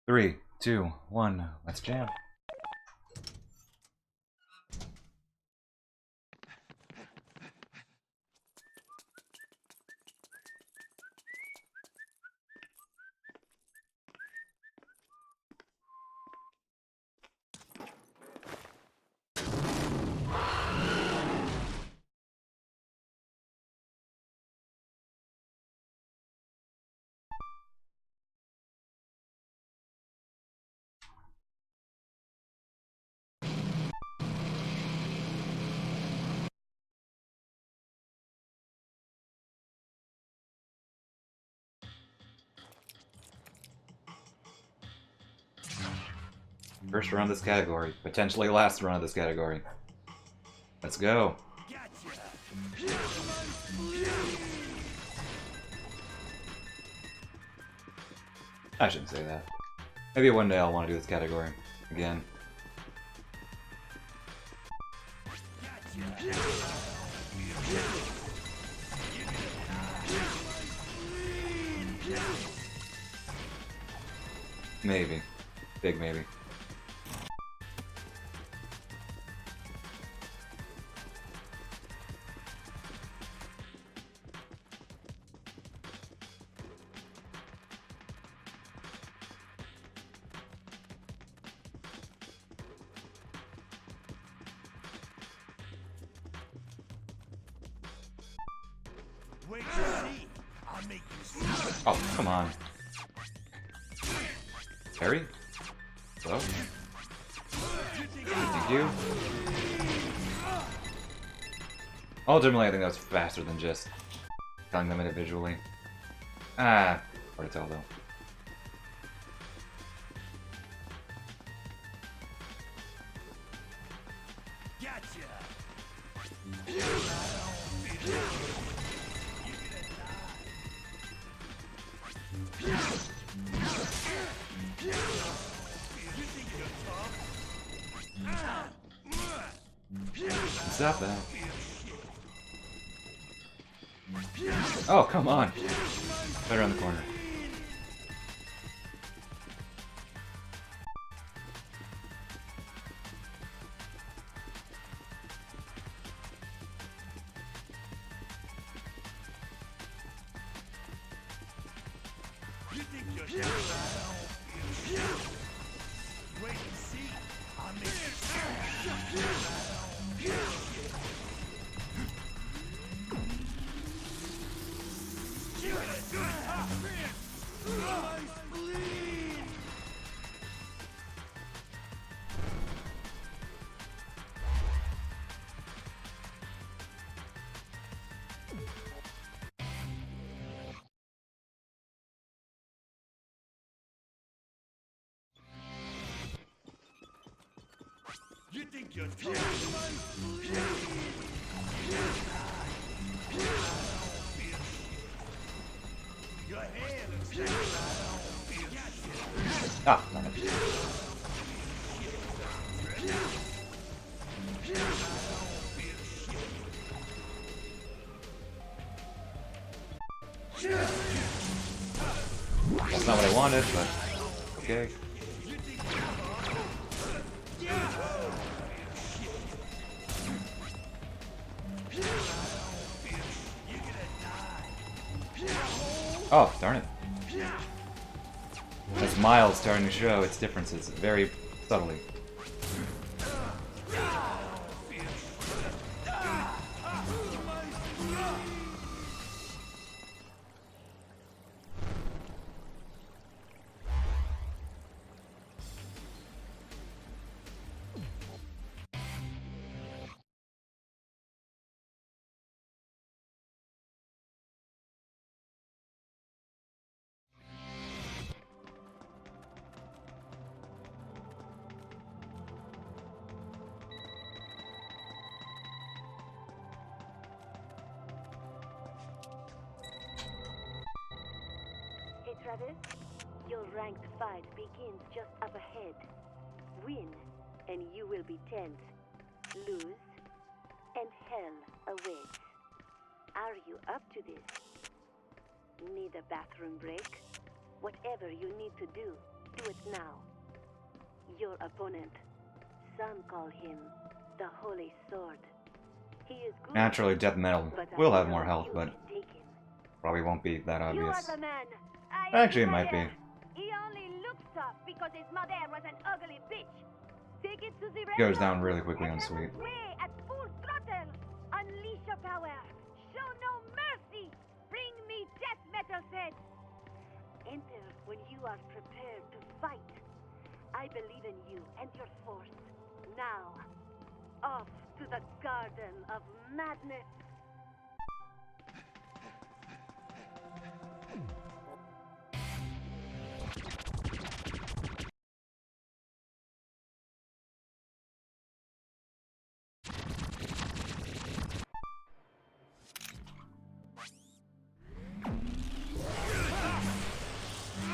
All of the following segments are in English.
3, 2, 1, let's jam. First run of this category. Potentially last run of this category. Let's go. I shouldn't say that. Maybe one day I'll want to do this category again. Maybe. Big maybe. Oh, come on. Harry? Hello? Thank you. Ultimately, I think that's faster than just telling them individually. Ah, hard to tell though. Stop that. Oh, come on. Right around the corner. You think you're tough? Your hair looks Ah, damn it. That's not what I wanted, but okay. Oh, darn it. As Miles starting to show its differences very subtly. Travis, your ranked fight begins just up ahead. Win, and you will be 10th. Lose, and hell awaits. Are you up to this? Need a bathroom break? Whatever you need to do, do it now. Your opponent. Some call him the Holy Sword. He is good. Naturally, death metal But will I have know more health, you but can take him. probably won't be that You are obvious. the man. Actually, it might be. He only looks tough because his mother was an ugly bitch. Take it to the Goes red down zone really quickly and on let sweet. us sway at full throttle. Unleash your power. Show no mercy. Bring me death metal said. Enter when you are prepared to fight. I believe in you and your force. Now, off to the Garden of Madness.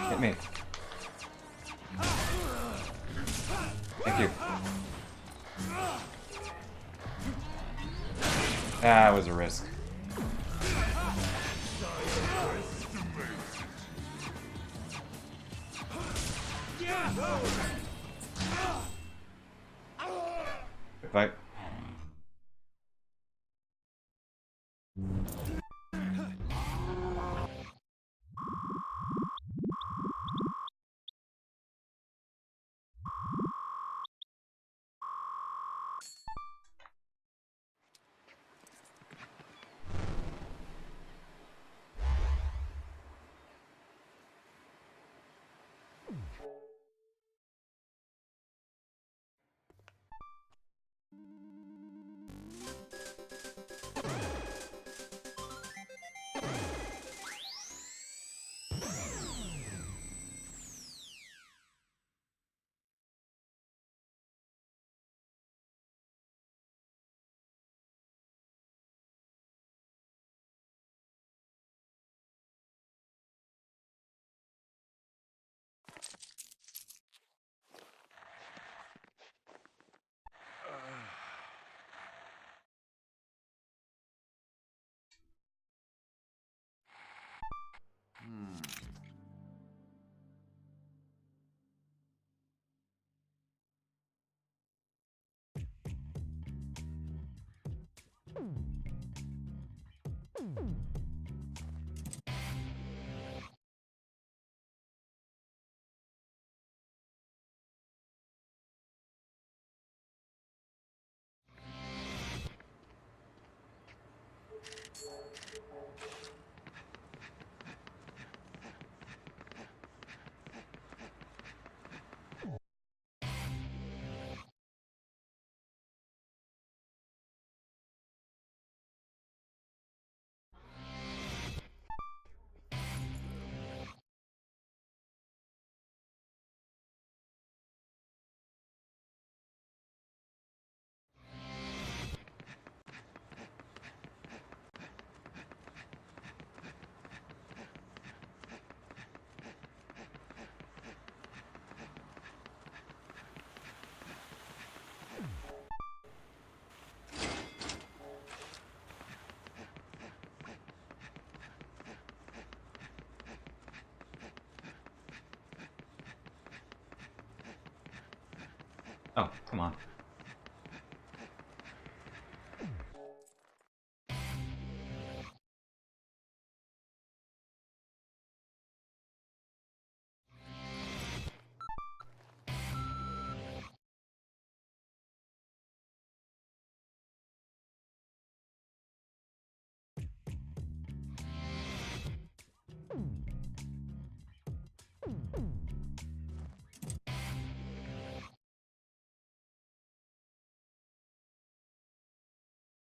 Hit me. Thank you. That was a risk. Good fight. Oh, come on.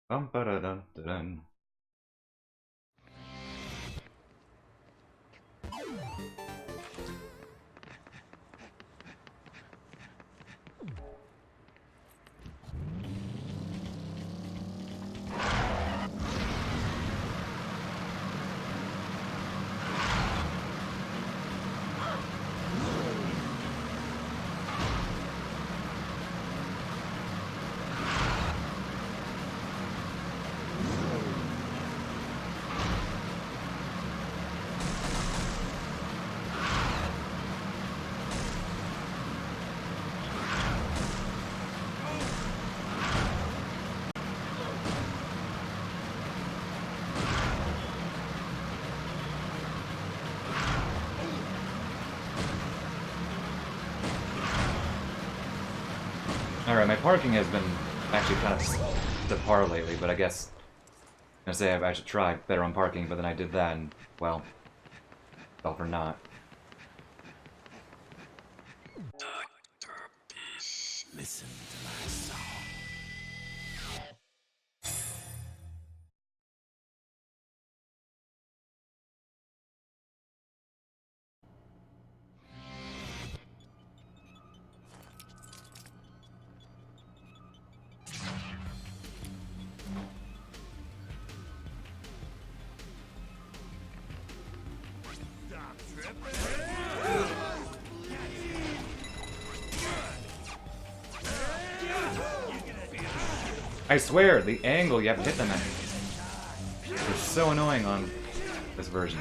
Bum ba da dun dun. Alright, my parking has been actually kind of subpar lately, but I guess I'm gonna say I should try better on parking, but then I did that and, well, fell for not. Listen to my song. Stop tripping. I swear, the angle you have to hit them at is so annoying on this version.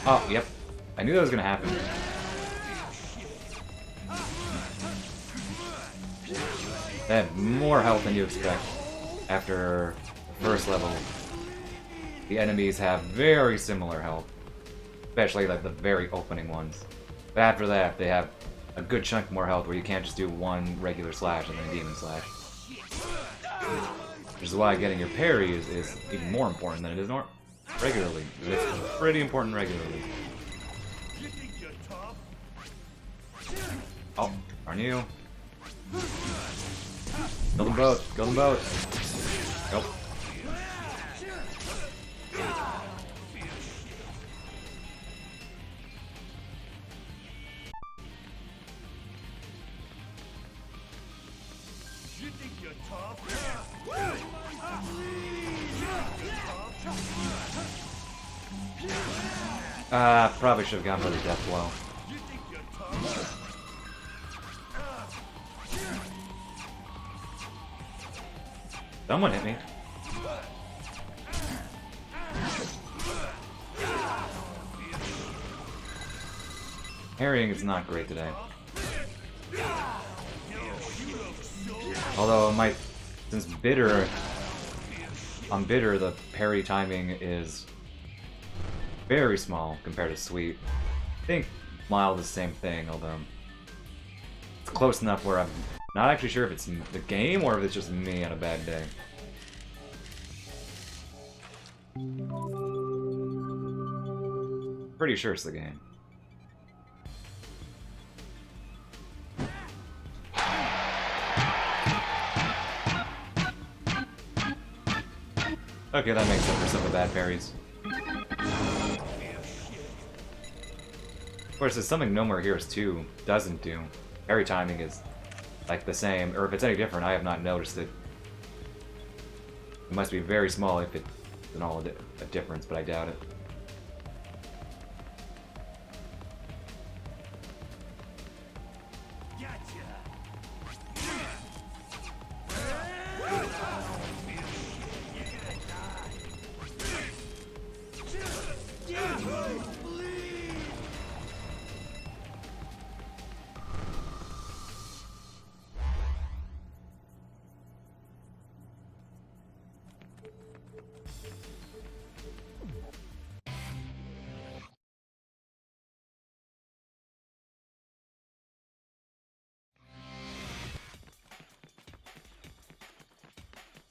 Oh, yep. I knew that was gonna happen. They have more health than you expect after the first level. The enemies have very similar health, especially like the very opening ones. But after that, they have a good chunk more health where you can't just do one regular slash and then a demon slash. Which is why getting your parry is even more important than it is regularly. It's pretty important regularly. You think you're tough? Oh, aren't you? Kill them both. Kill them both. Nope. You think you're tough? Probably should have gone for the death blow. You think you're tough? Someone hit me. Parrying is not great today. Although it might, since bitter, on bitter the parry timing is very small compared to sweet. I think mild is the same thing, although it's close enough where I'm not actually sure if it's the game or if it's just me on a bad day. Pretty sure it's the game. Okay, that makes up for some of the bad parries. Of course, it's something No More Heroes 2 doesn't do. Parry timing is like the same, or if it's any different, I have not noticed it. It must be very small if it's at all a difference, but I doubt it.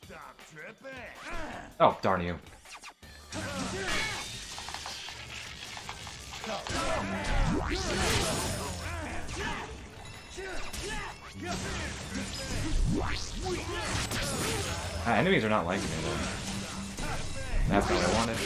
Stop tripping. Oh, darn you. Enemies are not liking me though. That's not what I wanted.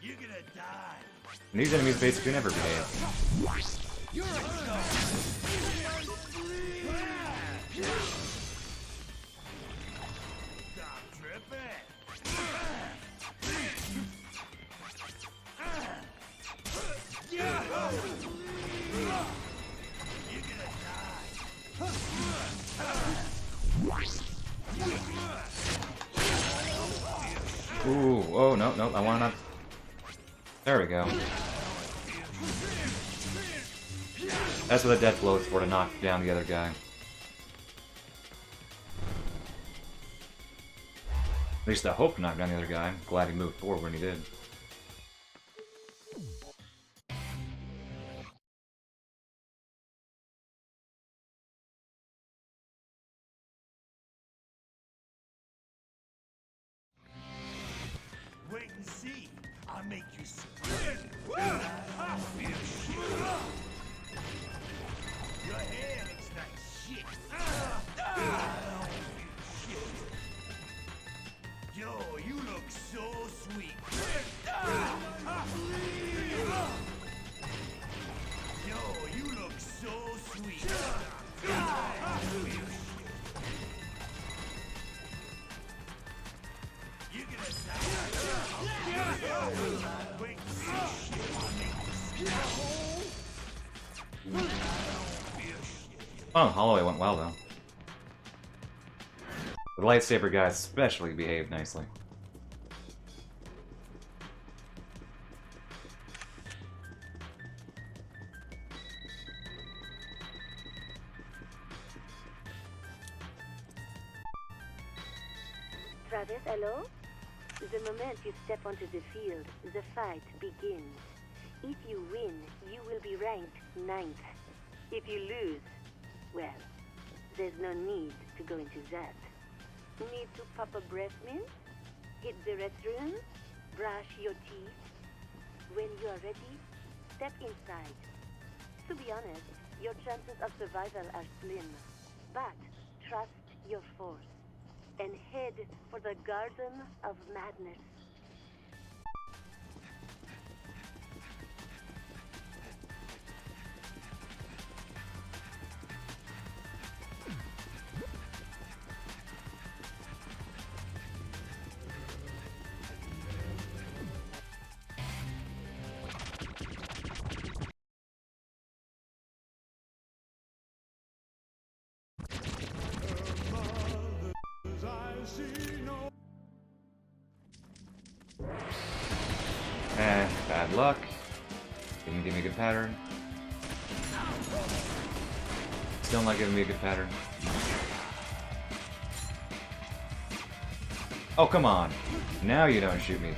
You're gonna die. And these enemies basically never behave. Stop tripping. You're gonna die. Ooh, oh, no, no, I wanna not... There we go. That's what the death blow is for, to knock down the other guy. At least I hope to knock down the other guy. I'm glad he moved forward when he did. Wait and see. I'll make you sweat. I feel shit. Your hair looks like shit. I don't feel shit. Yo, you look so sweet. Yo, you look so sweet. I feel shit. You're gonna die. Wait, shit. Oh, Holloway went well, though. The lightsaber guy especially behaved nicely. Travis, hello? The moment you step onto the field, the fight begins. If you win, you will be ranked 9th. If you lose, well, there's no need to go into that. Need to pop a breath mint? Hit the restroom? Brush your teeth? When you are ready, step inside. To be honest, your chances of survival are slim. But trust your force and head for the Garden of Madness. Bad luck. Didn't give me a good pattern. Still not giving me a good pattern. Oh, come on. Now you don't shoot me.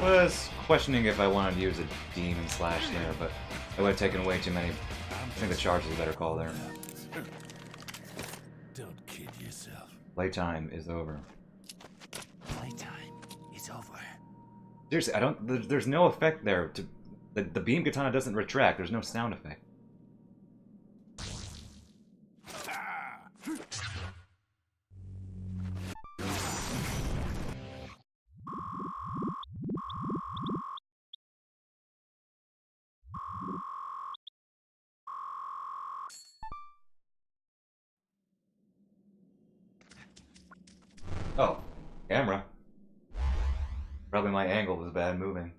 Was questioning if I wanted to use a demon slash there, but it would have taken way too many. I think the charge is a better call there. Don't kid yourself. Playtime is over. Playtime is over. Seriously, I don't. There's no effect there. The beam katana doesn't retract. There's no sound effect. Oh, camera. Probably my angle was bad moving.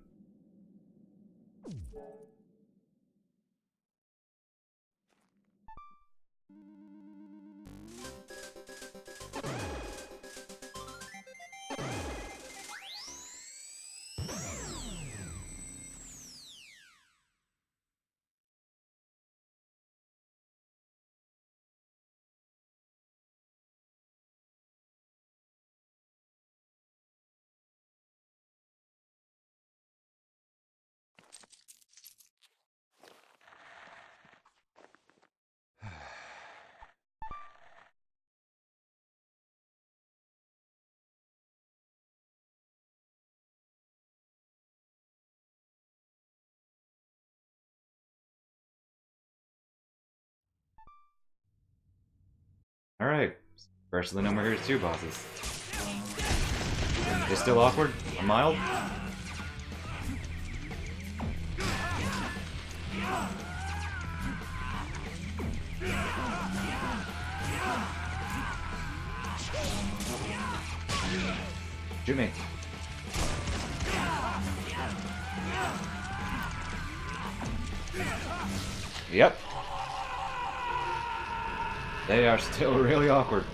Alright. First of the No More Heroes 2 bosses. They're still awkward? Or mild? Shoot me. Yep. They are still really awkward.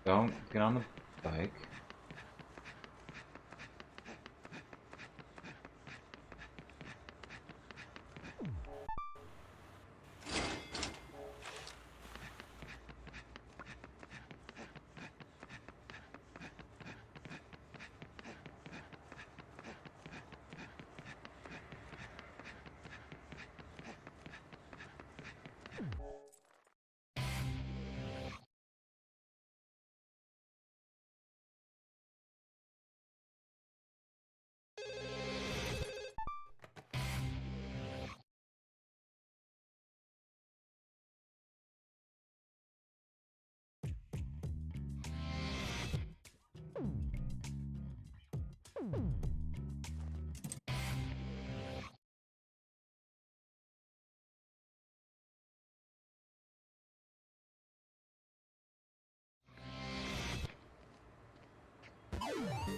Don't get on the bike.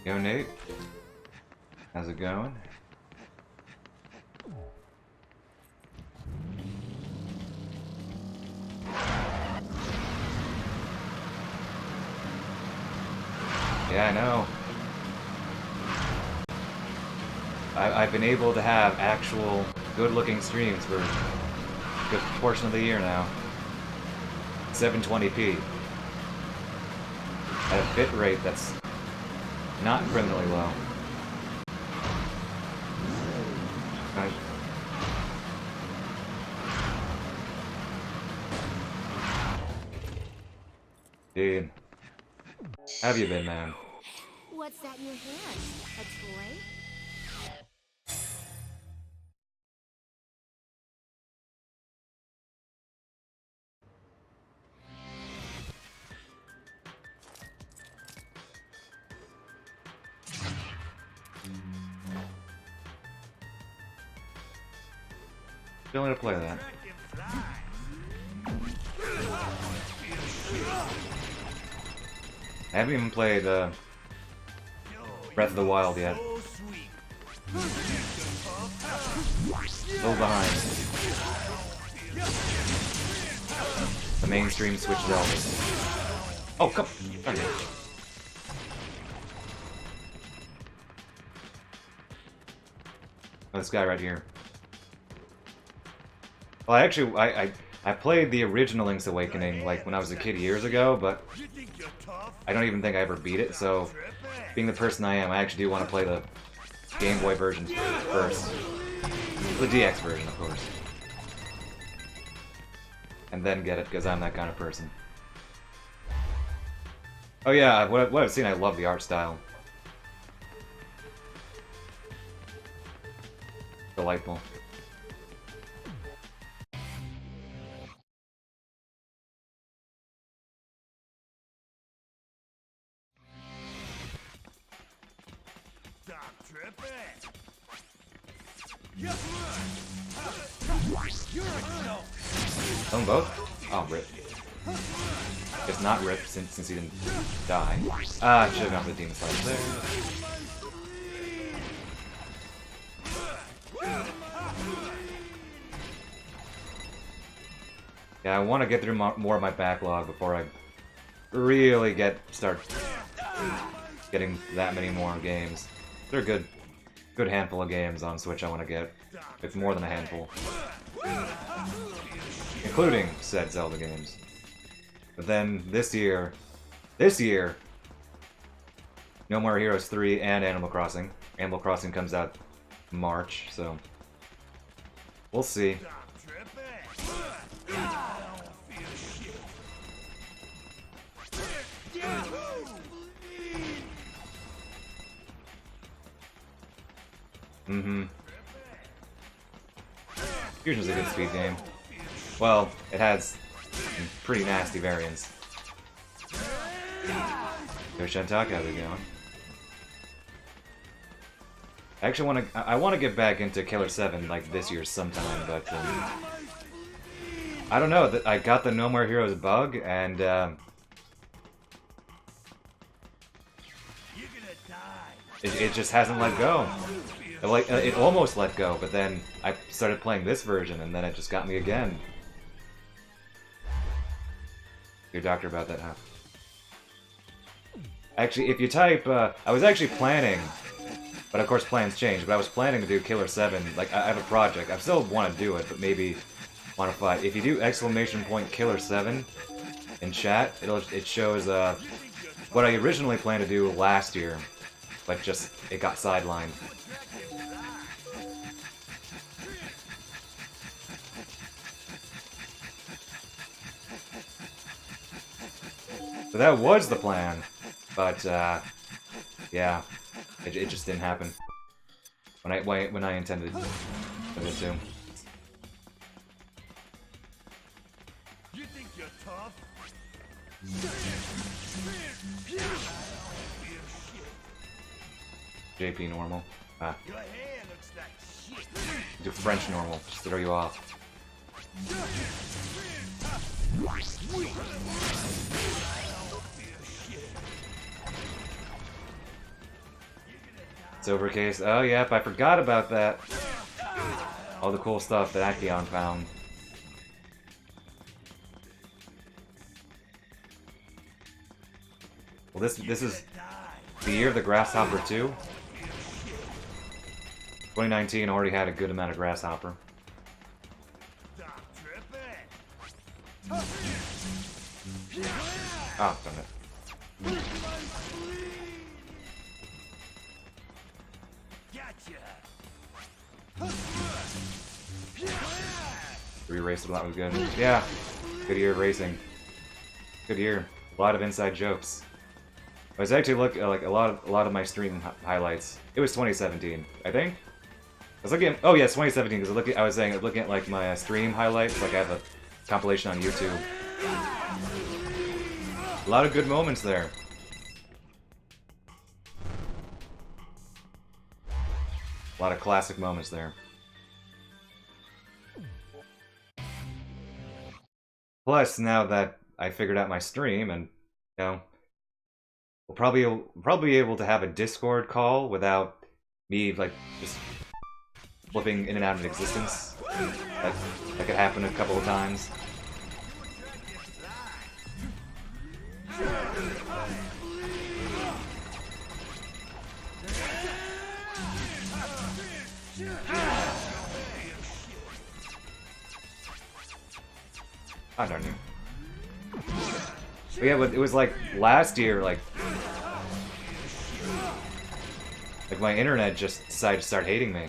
Yo, Nate. How's it going? Yeah, I know. I've been able to have actual good-looking streams for a good portion of the year now. 720p. At a bit rate that's not criminally low. Right. Dude. How have you been, man? What's that in your hand? A toy? Still need to play that. I haven't even played Breath of the Wild yet. Still behind. The mainstream Switch Zelda. Oh, come. Okay. Oh, this guy right here. Well, I played the original Link's Awakening like when I was a kid years ago, but I don't even think I ever beat it. So, being the person I am, I actually do want to play the Game Boy version first, the DX version, of course, and then get it because I'm that kind of person. Oh yeah, what I've seen, I love the art style. Delightful. Own both? Oh, rip. It's not ripped since he didn't die. Ah, should have gone for the demon slice there. Yeah, I want to get through more of my backlog before I really start getting that many more games. They're a good handful of games on Switch I want to get. It's more than a handful. Including said Zelda games. But then this year, No More Heroes 3 and Animal Crossing. Animal Crossing comes out March, so we'll see. Fusion's a good speed game. Well, it has some pretty nasty variants. There's Shantaka, how's it going? I actually want to get back into Killer 7 like this year sometime, but I don't know. That I got the No More Heroes bug, and it just hasn't let go. It almost let go, but then I started playing this version, and then it just got me again. Your doctor about that, huh? Actually, if you type, I was actually planning, but of course plans change, but I was planning to do Killer 7, like, I have a project, I still want to do it, but maybe modify it. If you do !Killer 7 in chat, it shows, what I originally planned to do last year, but just, it got sidelined. So that was the plan, but yeah, it just didn't happen when I intended it to. You think you're tough? JP normal. Ah, Your hair looks like shit. do French normal, just to throw you off. Silver case. Oh, yep, I forgot about that. All the cool stuff that Acheon found. Well, this is the year of the Grasshopper 2. 2019 already had a good amount of Grasshopper. Oh, darn it. Re-raced a lot was good. Yeah, good year of racing. Good year. A lot of inside jokes. I was actually looking like a lot of my stream highlights. It was 2017, I think. I was looking. Oh yes, 2017. Because I was looking at like my stream highlights. Like I have a compilation on YouTube. A lot of good moments there. A lot of classic moments there. Plus, now that I figured out my stream, and you know, we'll probably be able to have a Discord call without me like just flipping in and out of existence. That could happen a couple of times. Oh, darn you. But yeah, it was like last year, like my internet just decided to start hating me.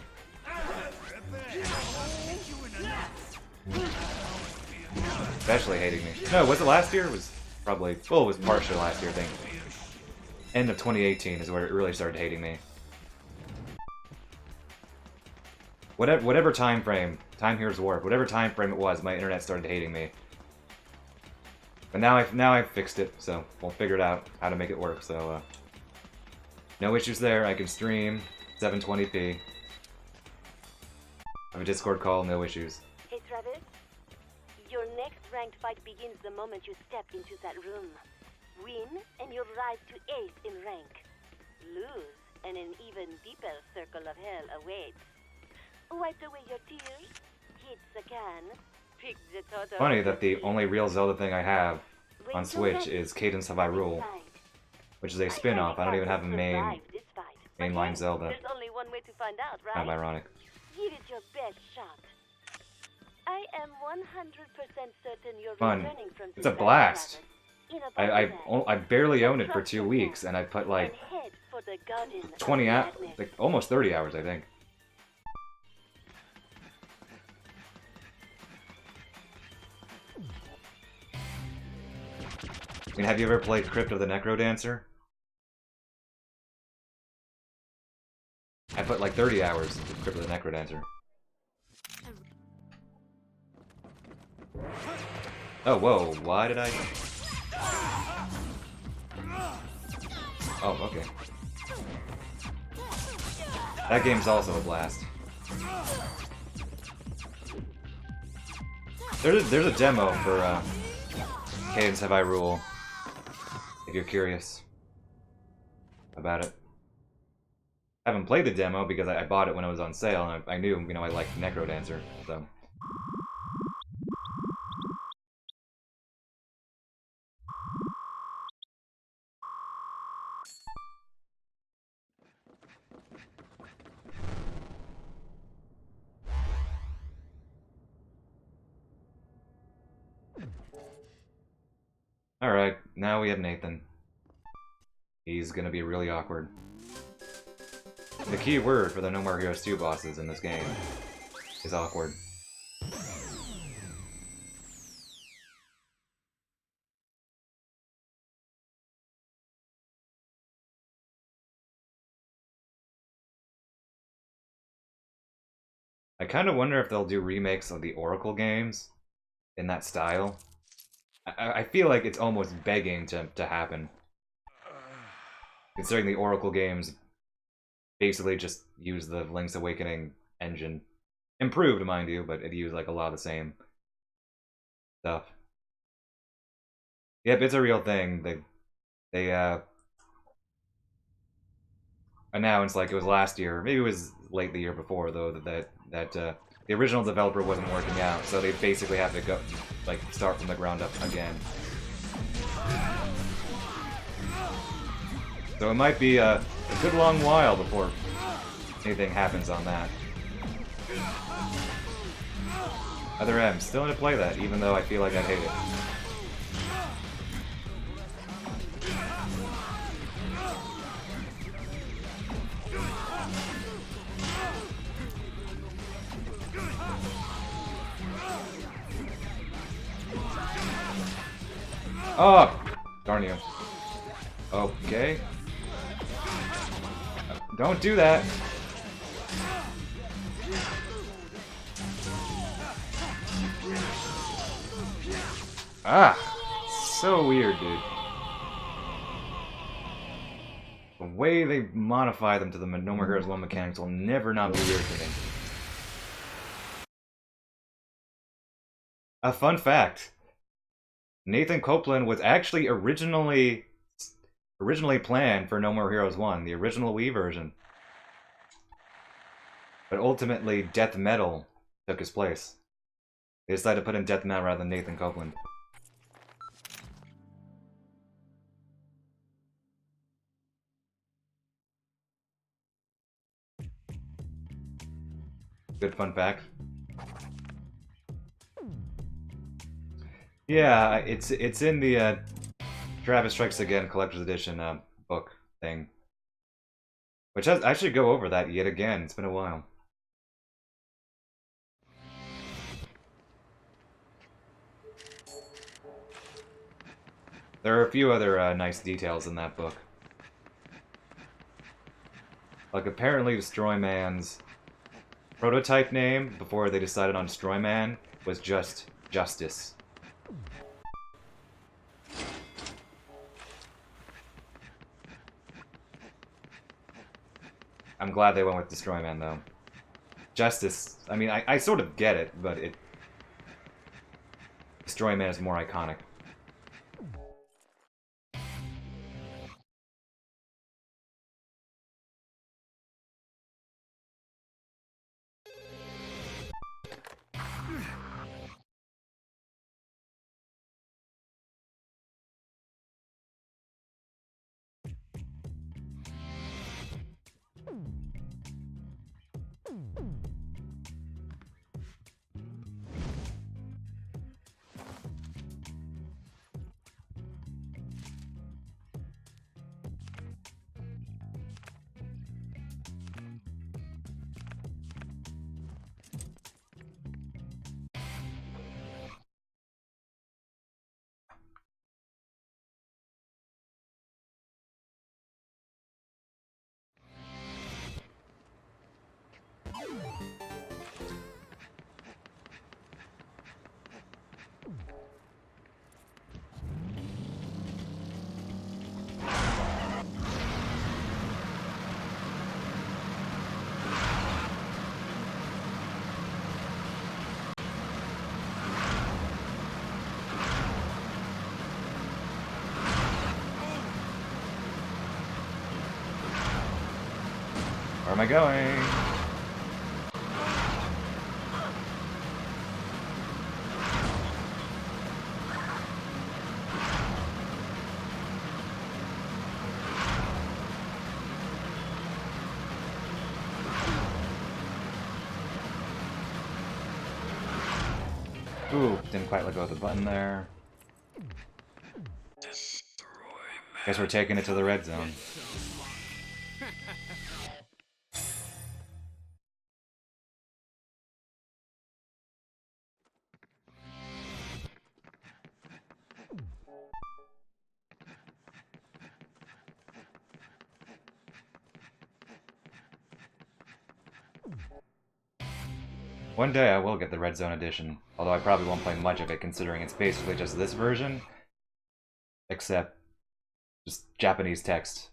Especially hating me. No, was it last year? It was probably, well, it was partially last year, I think. End of 2018 is where it really started hating me. Whatever time frame, Time Here's Warp, whatever time frame it was, my internet started hating me. But now I've fixed it, so we'll figure it out how to make it work. So no issues there. I can stream 720p. Have a Discord call, no issues. Hey Travis, your next ranked fight begins the moment you step into that room. Win, and you'll rise to ace in rank. Lose, and an even deeper circle of hell awaits. Wipe away your tears, hit the can, pick the total. Funny that the only real Zelda thing I have on Switch is Cadence of Hyrule, which is a spin-off. I don't even have a mainline Zelda. There's only one way to find out, right? Kind of ironic. Give it your best shot. I am 100% certain you're Fun. returning from It's a blast. I barely owned it for 2 weeks, and I put like 20 hours, like almost 30 hours, I think. I mean, have you ever played Crypt of the Necrodancer? I put like 30 hours into Crypt of the Necrodancer. Oh, whoa, why did I... Oh, okay. That game's also a blast. There's a demo for Cadence of Hyrule, if you're curious about it. I haven't played the demo because I bought it when it was on sale, and I knew, you know, I liked Necrodancer, so... Alright, now we have Nathan. He's gonna be really awkward. The key word for the No More Heroes 2 bosses in this game is awkward. I kind of wonder if they'll do remakes of the Oracle games in that style. I feel like it's almost begging to happen. Considering the Oracle games basically just use the Link's Awakening engine. Improved, mind you, but it used like a lot of the same stuff. Yep, it's a real thing. They announced, like it was last year, maybe it was late the year before though, that the original developer wasn't working out, so they basically have to go, like, start from the ground up again. So it might be a good long while before anything happens on that. Other M, still gonna play that, even though I feel like I'd hate it. Oh! Darn you. Okay. Don't do that. Ah! So weird, dude. The way they modify them to the No More Heroes 1 mechanics will never not be weird to me. A fun fact. Nathan Copeland was actually originally planned for No More Heroes 1, the original Wii version. But ultimately, Death Metal took his place. They decided to put in Death Metal rather than Nathan Copeland. Good fun fact. Yeah, it's in the Travis Strikes Again Collector's Edition book thing. Which I should go over that yet again. It's been a while. There are a few other nice details in that book. Like, apparently Destroyman's prototype name, before they decided on Destroyman, was just Justice. I'm glad they went with Destroyman, though. Justice, I mean, I sort of get it, but Destroy Man is more iconic. Where am I going? Ooh, didn't quite let go of the button there. Guess we're taking it to the red zone. One day I will get the Red Zone edition, although I probably won't play much of it considering it's basically just this version, except just Japanese text.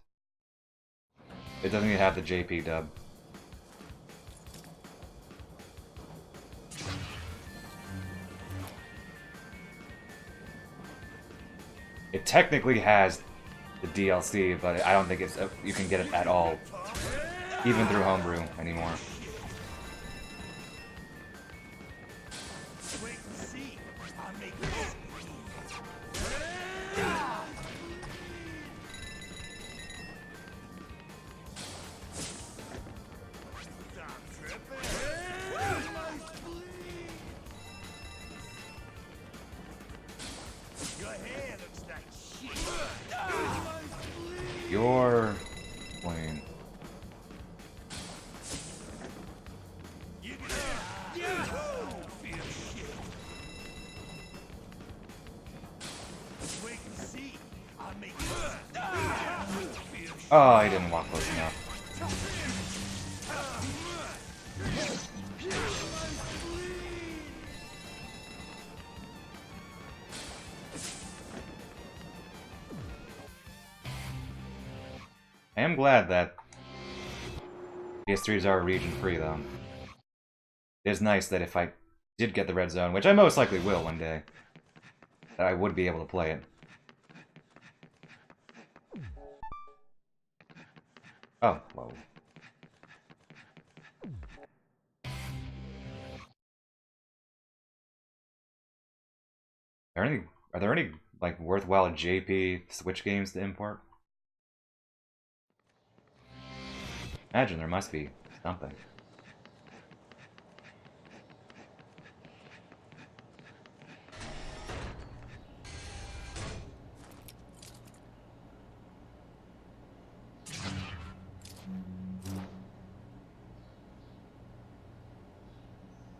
It doesn't even have the JP dub. It technically has the DLC, but I don't think it's you can get it at all, even through homebrew anymore. Your plane. Oh, I didn't walk close enough. I am glad that PS3s are region free, though. It is nice that if I did get the red zone, which I most likely will one day, that I would be able to play it. Oh, whoa. Are there any like worthwhile JP Switch games to import? Imagine there must be something.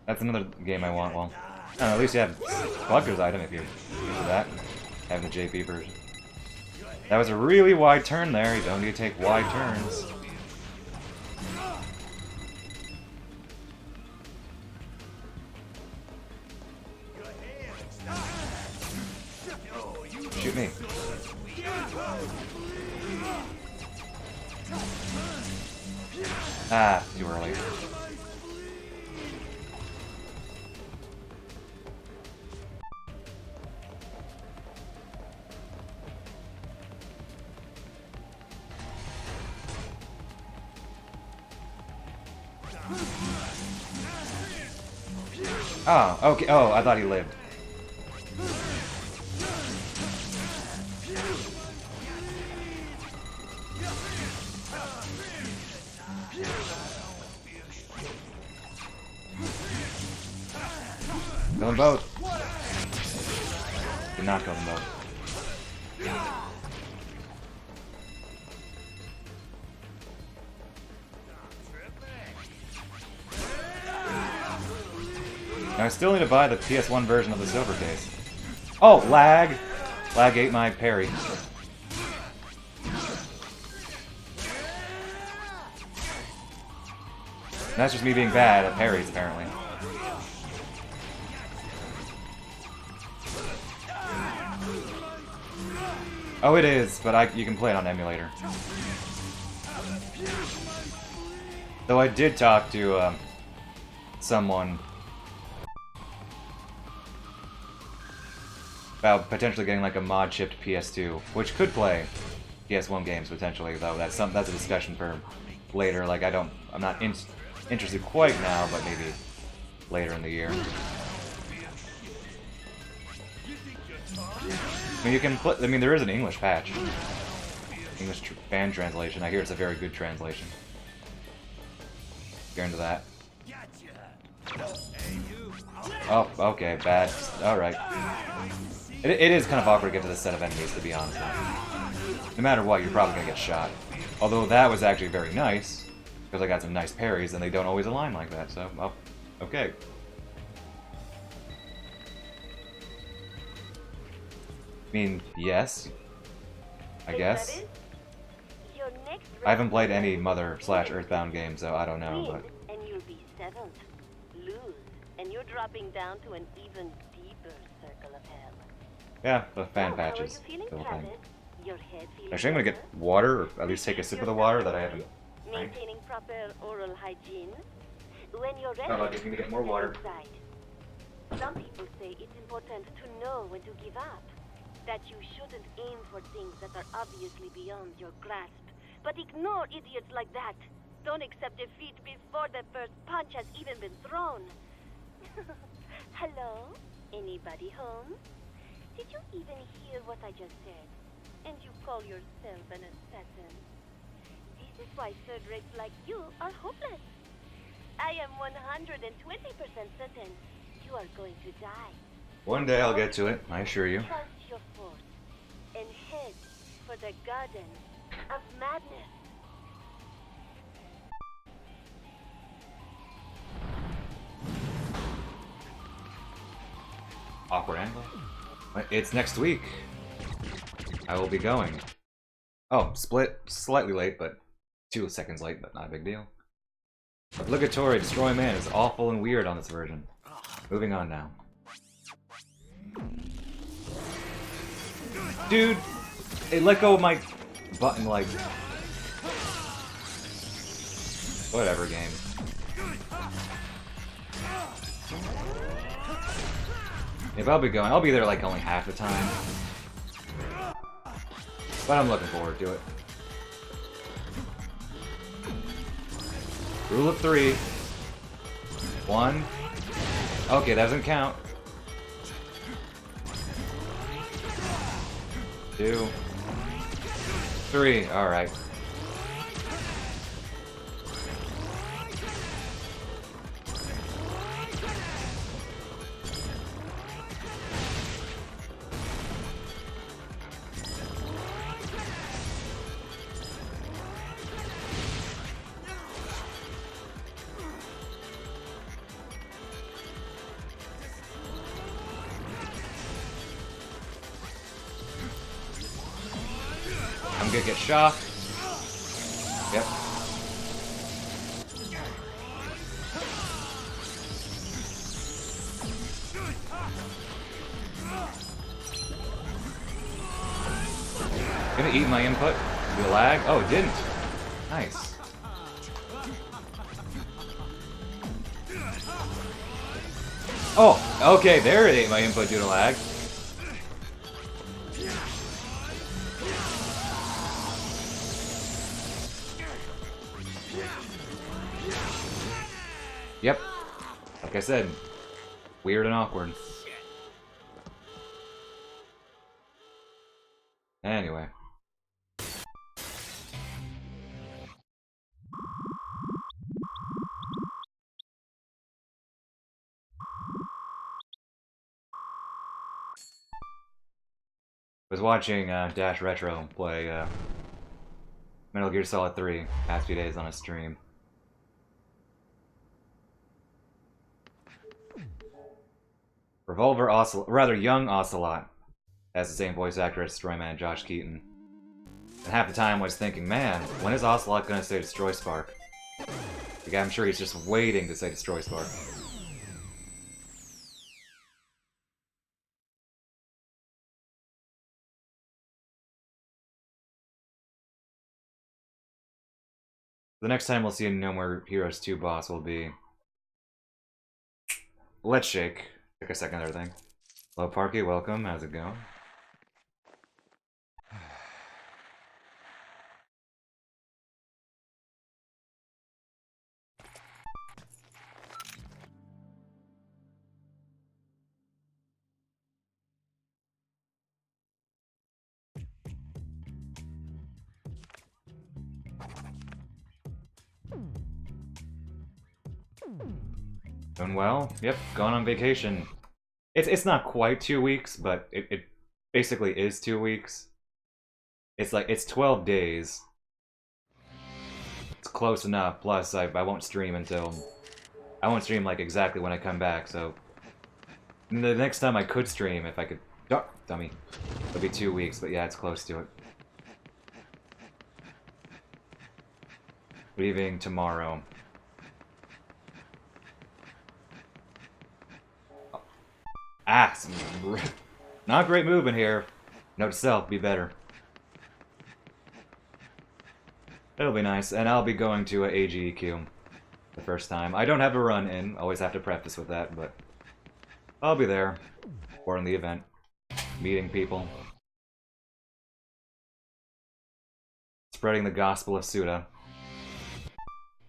That's another game I want. Well, I don't know, at least you have Collector's Item if you're into that. Having the JP version. That was a really wide turn there. You don't need to take wide turns. Shoot me. Ah, too early. Oh, okay. Oh, I thought he lived. Kill them both. Did not kill them both. Now I still need to buy the PS1 version of the silver case. Oh, lag! Lag ate my parry. That's just me being bad at parries, apparently. Oh, it is, but you can play it on emulator. Though I did talk to someone about potentially getting like a mod chipped PS2, which could play PS1 games potentially. Though that's a discussion for later. Like I'm not interested quite now, but maybe later in the year. I mean, you can put. I mean, there is an English patch, English fan translation. I hear it's a very good translation. You're into that. Oh, okay, bad. All right. It is kind of awkward to get to this set of enemies, to be honest. No matter what, you're probably gonna get shot. Although that was actually very nice, because I got some nice parries, and they don't always align like that. So, oh, okay. I mean, yes. I guess. I haven't played any Mother/Earthbound games, so I don't know. But and you'll be 7th. Lose, and you're dropping down to an even deeper circle of hell. yeah, the fan So, patches. How are you feeling, The whole thing. Travis? Your head feeling Actually, I'm gonna better? get water, or at least take a sip of the water that I haven't. Maintaining proper oral hygiene. When you're ready, How about getting me to get more water? step inside. Some people say it's important to know when to give up. That you shouldn't aim for things that are obviously beyond your grasp. But ignore idiots like that. Don't accept defeat before the first punch has even been thrown. Hello? Anybody home? Did you even hear what I just said? And you call yourself an assassin? This is why third rates like you are hopeless. I am 120% certain you are going to die. One day I'll get to it, I assure you. Trust your force and head for the Garden of Madness. Awkward angle. It's next week. I will be going. Oh, split. Slightly late, but 2 seconds late, but not a big deal. Obligatory Destroy Man is awful and weird on this version. Moving on now. Dude, it let go of my button, like... Whatever, game. If I'll be going, I'll be there like only half the time. But I'm looking forward to it. Rule of 3. 1. Okay, that doesn't count. 2. 3. Alright. I'm gonna get shocked. Yep. Gonna eat my input. Do a lag? Oh, it didn't. Nice. Oh, okay, there it ate my input due to lag. Yep. Like I said, weird and awkward. Anyway. Was watching Dash Retro play Metal Gear Solid 3 past few days on a stream. Revolver Ocelot, rather young Ocelot, has the same voice actor as Destroyman Josh Keaton. And half the time I was thinking, man, when is Ocelot gonna say Destroy Spark? Like, I'm sure he's just waiting to say Destroy Spark. The next time we'll see a No More Heroes 2 boss will be... Let's Shake. Take a second there, thing. Hello, Parky, welcome. How's it going? Doing well. Yep, going on vacation. It's not quite 2 weeks, but it basically is 2 weeks. It's like, it's 12 days. It's close enough, plus I won't stream until... I won't stream like exactly when I come back, so... The next time I could stream, if I could... Oh, dummy. It'll be 2 weeks, but yeah, it's close to it. Leaving tomorrow. Ah, not great movement here. Note to self, be better. It'll be nice, and I'll be going to a AGEQ the first time. I don't have a run in, always have to preface with that, but I'll be there, or in the event, meeting people. Spreading the gospel of Suda.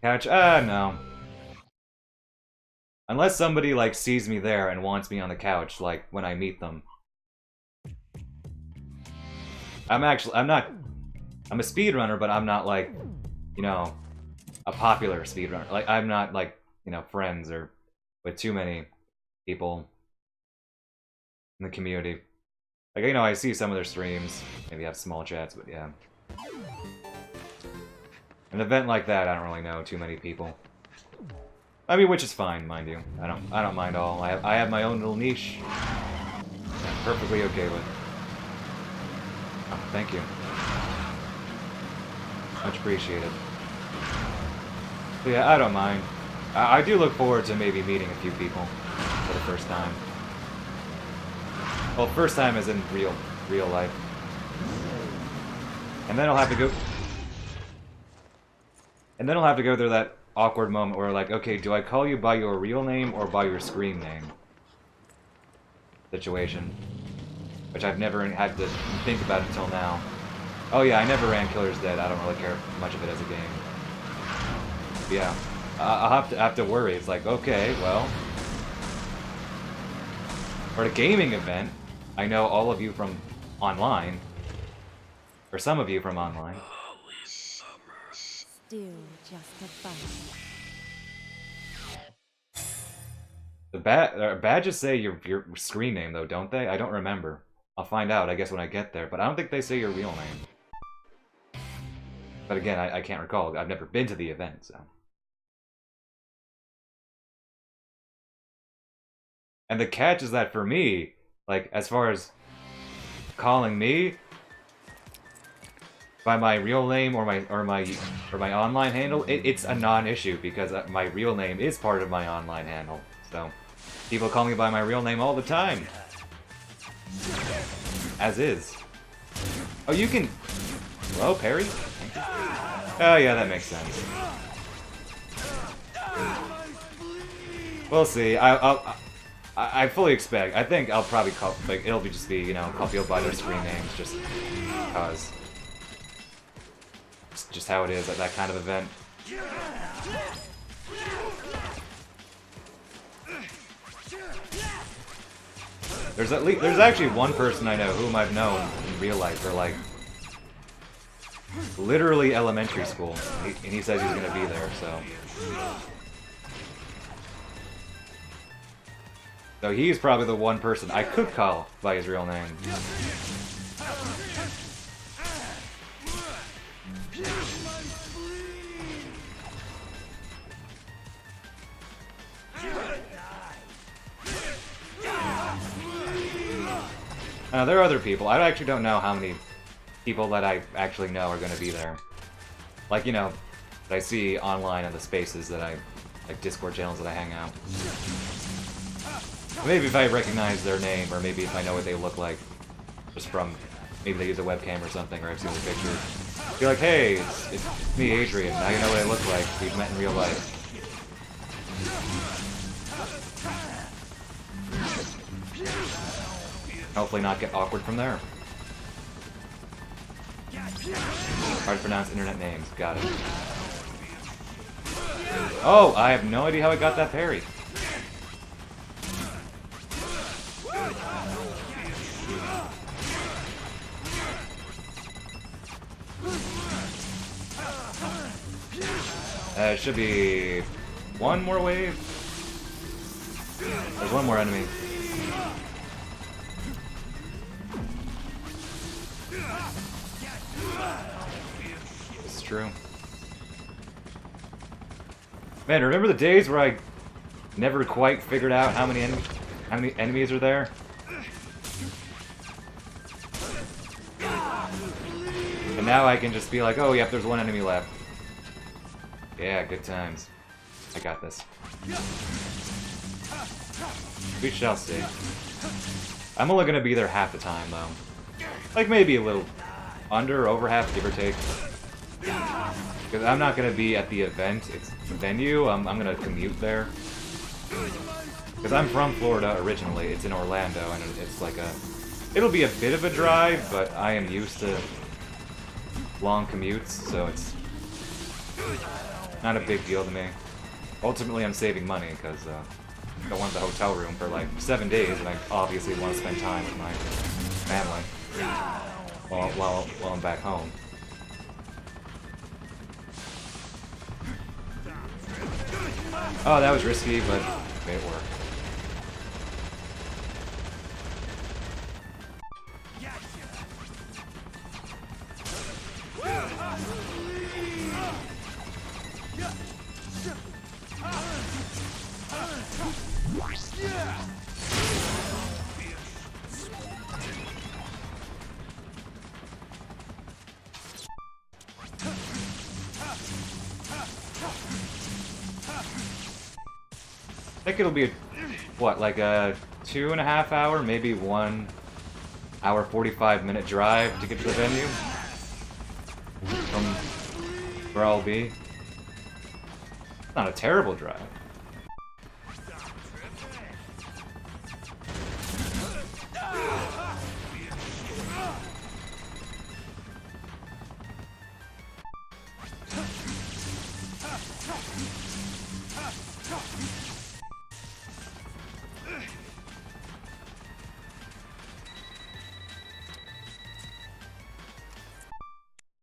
Couch? No. Unless somebody, like, sees me there and wants me on the couch, like, when I meet them. I'm a speedrunner, but I'm not, like, you know, a popular speedrunner. Like, I'm not, like, you know, friends or with too many people in the community. Like, you know, I see some of their streams, maybe have small chats, but yeah. An event like that, I don't really know too many people. I mean, which is fine, mind you. I don't mind all. I have my own little niche. I'm perfectly okay with. Oh, thank you. Much appreciated. But yeah, I don't mind. I do look forward to maybe meeting a few people for the first time. Well, first time as in real life. And then I'll have to go. And then I'll have to go through that awkward moment where, like, okay, do I call you by your real name or by your screen name? Situation. Which I've never had to think about until now. Oh yeah, I never ran Killer's Dead. I don't really care much of it as a game. Yeah. I'll have to worry. It's like, okay, well... For a gaming event, I know all of you from online. Or some of you from online. Still just a fun. The badges say your screen name, though, don't they? I don't remember. I'll find out, I guess, when I get there. But I don't think they say your real name. But again, I can't recall. I've never been to the event, so... And the catch is that for me, like, as far as calling me by my real name or my online handle, it's a non-issue because my real name is part of my online handle. So people call me by my real name all the time. As is. Oh, you can. Hello, Perry? Thank you. Oh yeah, that makes sense. We'll see. I fully expect. I think I'll probably call, like, it'll just be, you know, call people by their screen names just because. It's just how it is at that kind of event. There's actually one person I know whom I've known in real life for like literally elementary school, and he says he's gonna be there. So he's probably the one person I could call by his real name. There are other people. I actually don't know how many people that I actually know are going to be there. Like, you know, that I see online in the spaces that like Discord channels that I hang out. Maybe if I recognize their name, or maybe if I know what they look like, just from, maybe they use a webcam or something, or I've seen the picture. Be like, hey, it's me, Adrian, now you know what I look like, we've met in real life. Hopefully not get awkward from there. Hard to pronounce internet names, got it. Oh, I have no idea how I got that parry. It should be one more wave. There's one more enemy. This is true. Man, remember the days where I never quite figured out how many enemies are there? And now I can just be like, oh, yep, there's one enemy left. Yeah, good times. I got this. We shall see. I'm only gonna be there half the time, though. Like, maybe a little under or over half, give or take. Because I'm not gonna be at the event, it's the venue, I'm gonna commute there. Because I'm from Florida originally, it's in Orlando, and it's like it'll be a bit of a drive, but I am used to long commutes, so it's not a big deal to me. Ultimately, I'm saving money, because I don't want the hotel room for like 7 days, and I obviously want to spend time with my family while I'm back home. Oh, that was risky, but made it work. I think it'll be, what, like a 2.5 hour, maybe 1 hour 45-minute drive to get to the venue from where I'll be. Not a terrible drive.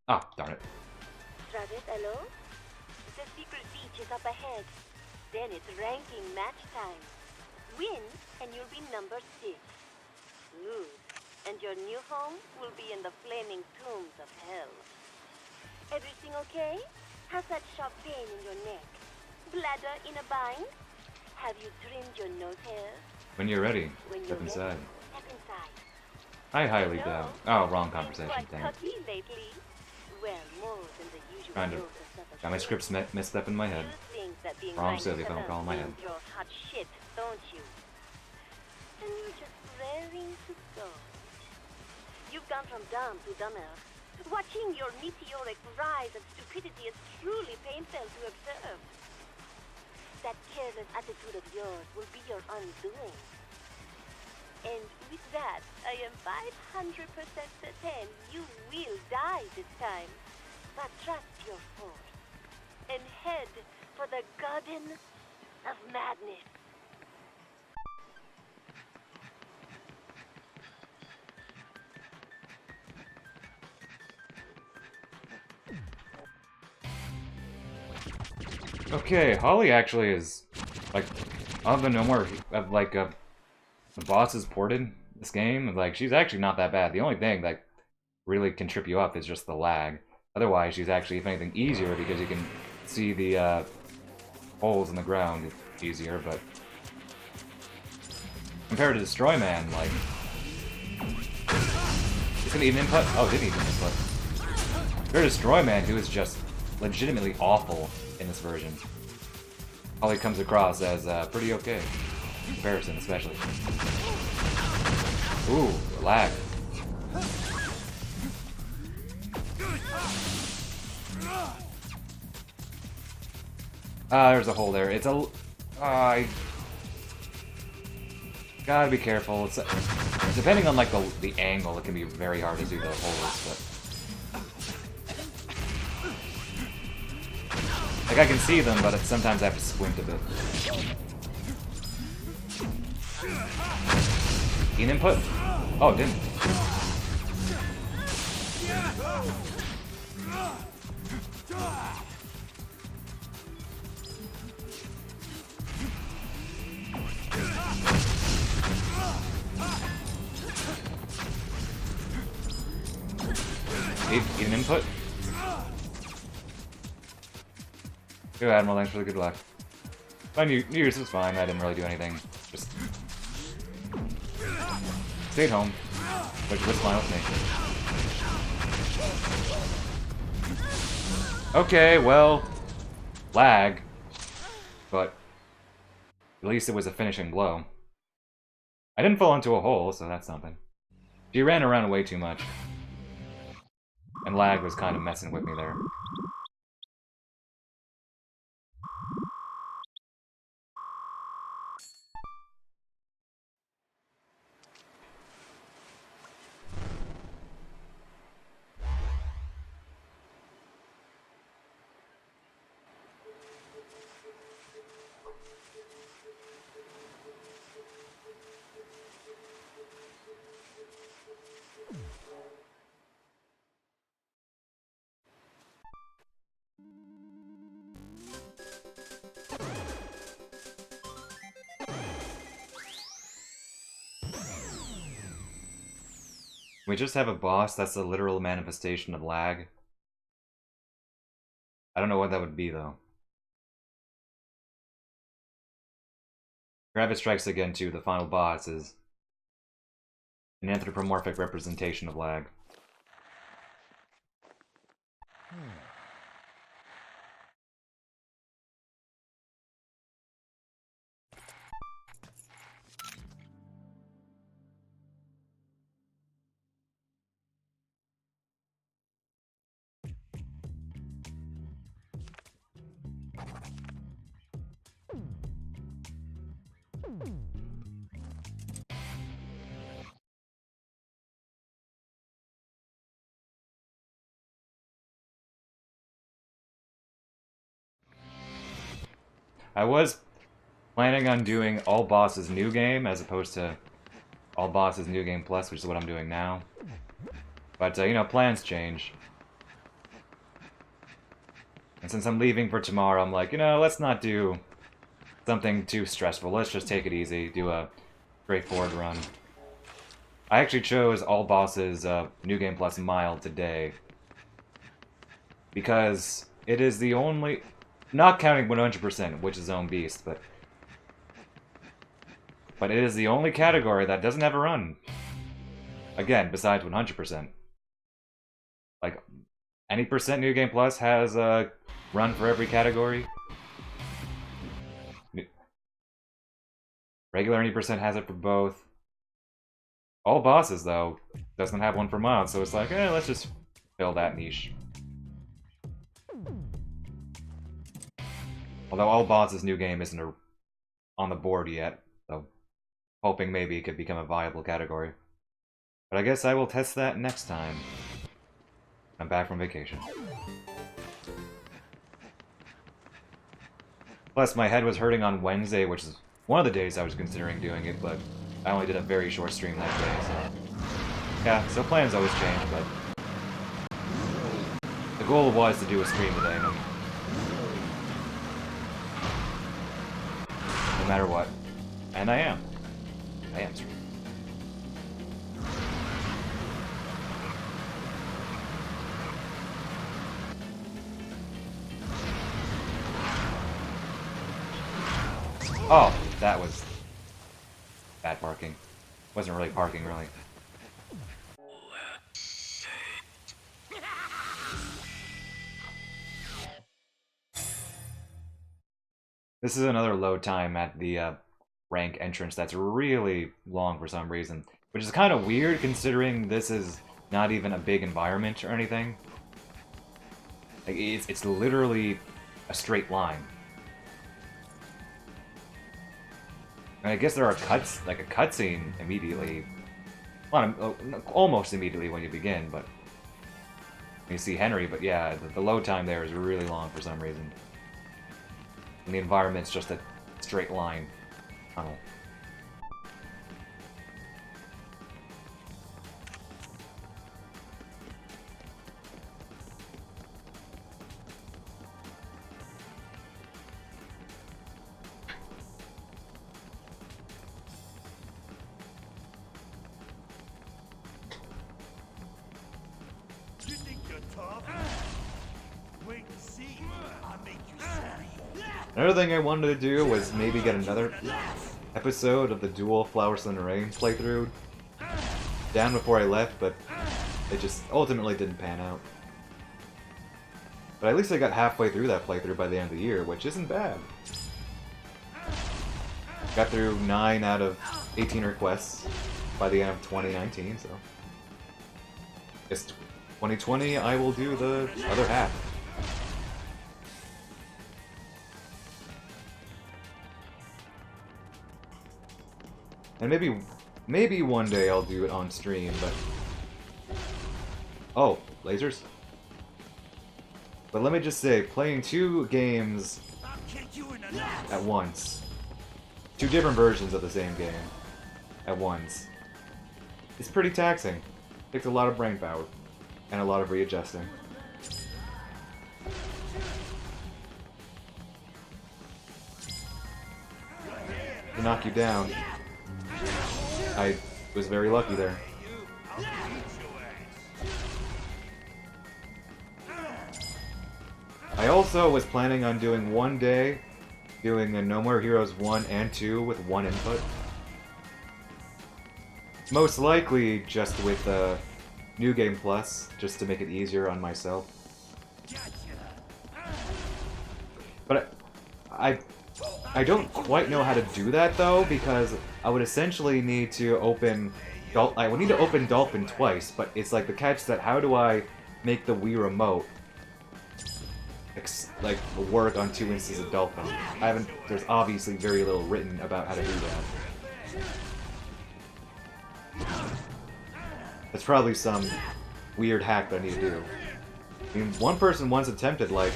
Ah, darn it. Travis, hello? The secret beach is up ahead. Then it's ranking match time. Win, and you'll be number 6. Lose, and your new home will be in the flaming tombs of hell. Everything okay? How's that sharp pain in your neck? Bladder in a bind? Have you trimmed your nose hair? When you're ready, When step you're inside. ready, step inside. I highly No, doubt. Oh, wrong been conversation, quite dang it. cocky lately. Well, more than the usual Kind of. dose of self-assurance. Got my scripts messed up in my head. You think that being Wrong ranked Sylvie phone seventh call in my head. means you're hot shit, don't you? And you're just raring to go. You've gone from dumb to dumber. Watching your meteoric rise of stupidity is truly painful to observe. That careless attitude of yours will be your undoing. And with that, I am 500% certain you will die this time. But trust your force and head for the Garden of Madness. Okay, Holly actually is, like, other than no more of, like, the bosses ported this game, like, she's actually not that bad. The only thing that really can trip you up is just the lag. Otherwise, she's actually, if anything, easier because you can see the holes in the ground easier, but compared to Destroy Man, like, it's gonna even input. Oh, it didn't even input. Compared to Destroy Man, who is just legitimately awful in this version, Holly comes across as pretty okay. In comparison, especially. Ooh, lag. There's a hole there. It's a. I gotta be careful. It's depending on like the angle, it can be very hard to do the holes, but like I can see them, but sometimes I have to squint a bit. In input? Oh, it didn't. Need an input? Go Admiral, thanks for the good luck. My New Year's was fine, I didn't really do anything. Just stayed home, which was fine with me. Okay, well, lag, but at least it was a finishing blow. I didn't fall into a hole, so that's something. She ran around way too much. And lag was kind of messing with me there. We just have a boss that's a literal manifestation of lag. I don't know what that would be, though. Gravity Strikes Again, too, the final boss is an anthropomorphic representation of lag. I was planning on doing all bosses new game as opposed to all bosses new game plus, which is what I'm doing now. But, you know, plans change. And since I'm leaving for tomorrow, I'm like, you know, let's not do something too stressful. Let's just take it easy, do a straightforward run. I actually chose all bosses new game plus mild today. Because it is the only... Not counting 100%, which is Zone Beast, but it is the only category that doesn't have a run. Again, besides 100%. Like, any percent New Game Plus has a run for every category. Regular any percent has it for both. All bosses, though, doesn't have one for mod, so it's like, let's just fill that niche. Although all bosses new game isn't on the board yet, so hoping maybe it could become a viable category. But I guess I will test that next time. I'm back from vacation. Plus, my head was hurting on Wednesday, which is one of the days I was considering doing it, but I only did a very short stream that day, so... Yeah, so plans always change, but... The goal was to do a stream today, and matter what. And I am. I am streaming. Oh, that was bad parking. Wasn't really parking, really. This is another load time at the rank entrance that's really long for some reason, which is kind of weird considering this is not even a big environment or anything. Like, it's literally a straight line. And I guess there are cuts, like a cutscene immediately. Well, almost immediately when you begin, but you see Henry. But yeah, the load time there is really long for some reason. And the environment's just a straight line tunnel. You think you're tough? Wait and see. I'll make you see. Another thing I wanted to do was maybe get another episode of the dual Flower Sun and Rain playthrough down before I left, but it just ultimately didn't pan out. But at least I got halfway through that playthrough by the end of the year, which isn't bad. Got through 9 out of 18 requests by the end of 2019, so... Guess 2020 I will do the other half. And maybe one day I'll do it on stream, but... Oh, lasers? But let me just say, playing 2 games I'll kick you in the nuts. at once, 2 different versions of the same game at once, it's pretty taxing. Takes a lot of brain power, and a lot of readjusting. To knock you down. I was very lucky there. I'll beat your ass. I also was planning on doing one day, doing a No More Heroes 1 and 2 with 1 input. Most likely just with New Game Plus, just to make it easier on myself. But I don't quite know how to do that though, because I would essentially need to open I would need to open Dolphin twice, but it's like the catch that how do I make the Wii Remote like work on 2 instances of Dolphin? There's obviously very little written about how to do that. That's probably some weird hack that I need to do. I mean, one person once attempted like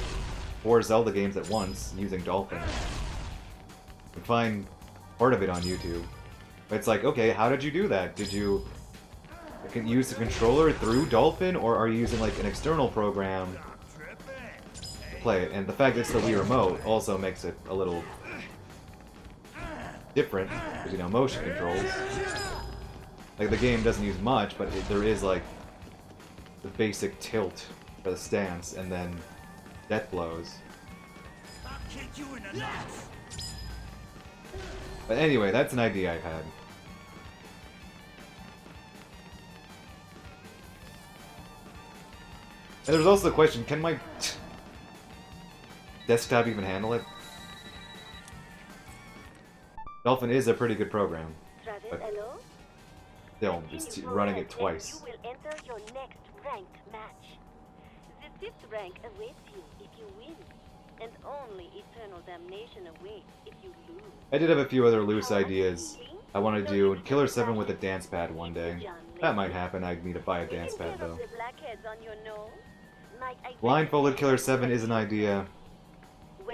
4 Zelda games at once using Dolphin. You can find part of it on YouTube. But it's like, okay, how did you do that? Did you use the controller through Dolphin, or are you using like an external program to play it? And the fact that it's the Wii Remote also makes it a little different, because, you know, motion controls. Like, the game doesn't use much, but there is like the basic tilt for the stance, and then death blows. I'll kick you in the nuts. But anyway, that's an idea I've had. And there's also the question, can my desktop even handle it? Dolphin is a pretty good program, but Hello? still, just running it twice. You will enter your next ranked match. The 5th rank awaits you if you win, and only eternal damnation awaits if you lose. I did have a few other loose ideas. I want to do Killer 7 with a dance pad one day. That might happen, I'd need to buy a dance pad though. Blindfolded Killer 7 is an idea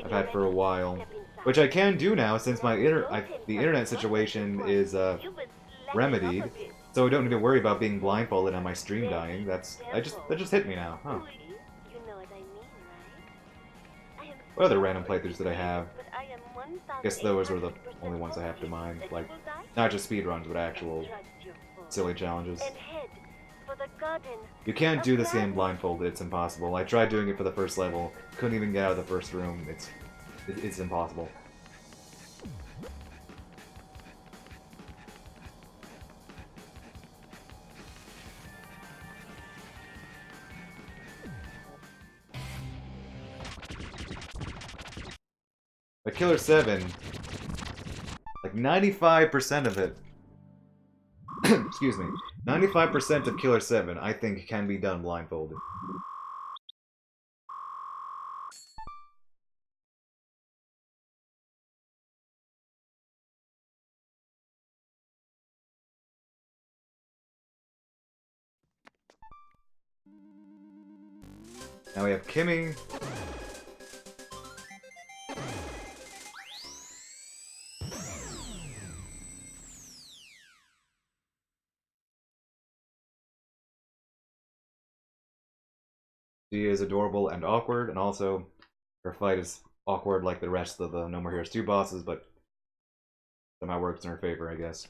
I've had for a while, which I can do now since my the internet situation is remedied, so I don't need to worry about being blindfolded and my stream dying. That just hit me now, huh? You know what I mean, right? I am What other random playthroughs did I have? But I am I guess those were the 1,800% only ones I have to mind. that Like, you will die. not just speedruns, but actual Trust your phone. silly challenges. And head for the garden. You can't do this game Gladness. blindfolded. It's impossible. I tried doing it for the first level. Couldn't even get out of the first room. It's impossible. But Killer 7, like 95% of it, excuse me, 95% of Killer 7, I think, can be done blindfolded. Now we have Kimmy. She is adorable and awkward, and also her fight is awkward like the rest of the No More Heroes 2 bosses, but somehow works in her favor, I guess.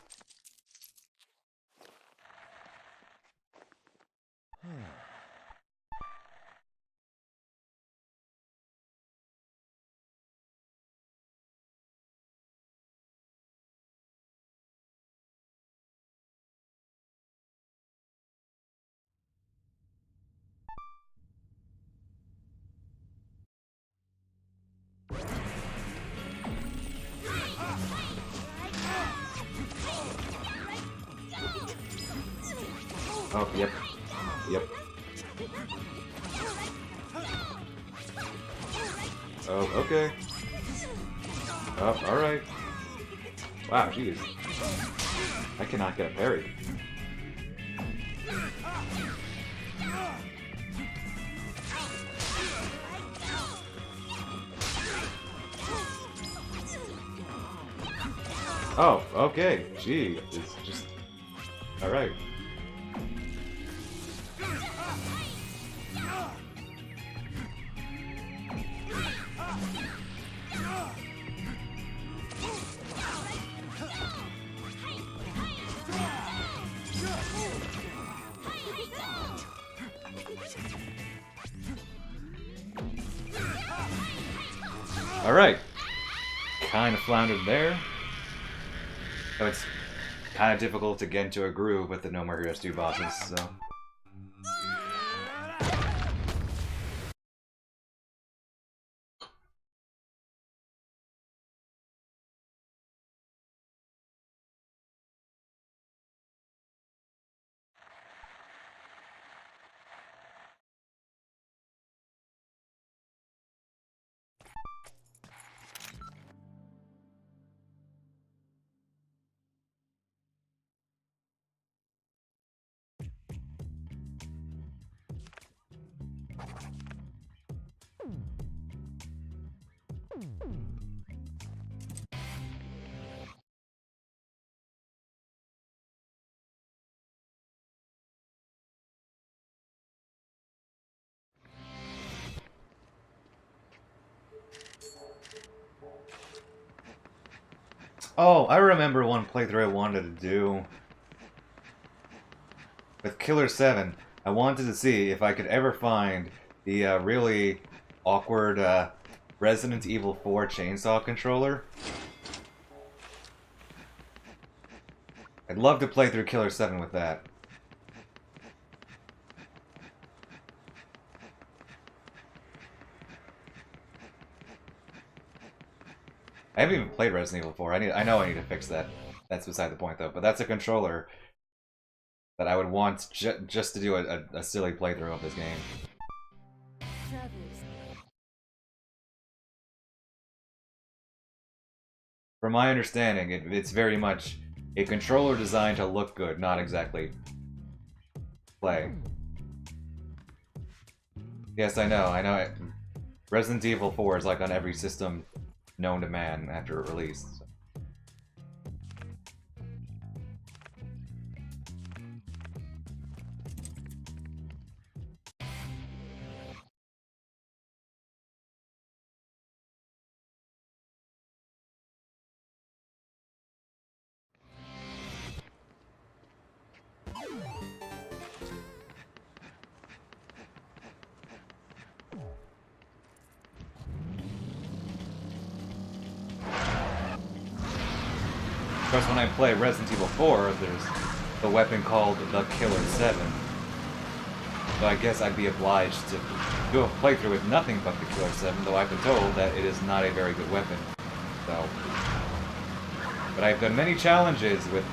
Oh, yep. Yep. Oh, okay. Oh, alright. Wow, jeez. I cannot get a parry. Oh, okay. Gee, it's just... Alright. Alright. Kind of floundered there. So it's kind of difficult to get into a groove with the No More Heroes 2 bosses, so... Oh, I remember one playthrough I wanted to do. With Killer 7, I wanted to see if I could ever find the really awkward Resident Evil 4 chainsaw controller. I'd love to play through Killer 7 with that. I haven't even played Resident Evil 4. I know I need to fix that. That's beside the point, though. But that's a controller that I would want just to do a silly playthrough of this game. From my understanding, it's very much a controller designed to look good, not exactly play. Yes, I know. Resident Evil 4 is like on every system known to man after it released. course, when I play Resident Evil 4, there's the weapon called the Killer 7. So I guess I'd be obliged to do a playthrough with nothing but the Killer 7, though I've been told that it is not a very good weapon. So, but I've done many challenges with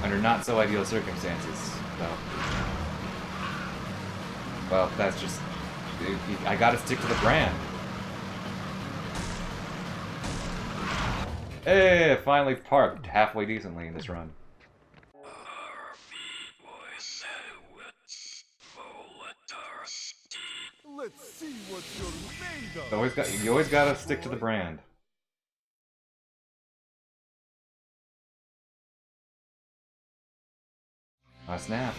under not so ideal circumstances. So, well, that's just I gotta stick to the brand. Hey, finally parked halfway decently in this run. Let's see what you're made of. You always gotta stick to the brand. Oh snap.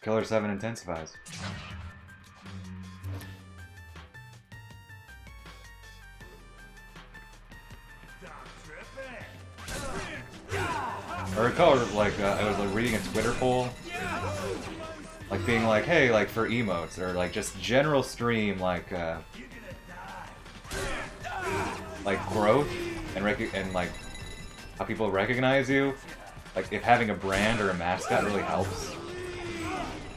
Killer 7 intensifies. I recall, like, I was like reading a Twitter poll, like being like, hey, like for emotes or like just general stream, like growth and like how people recognize you, like if having a brand or a mascot really helps.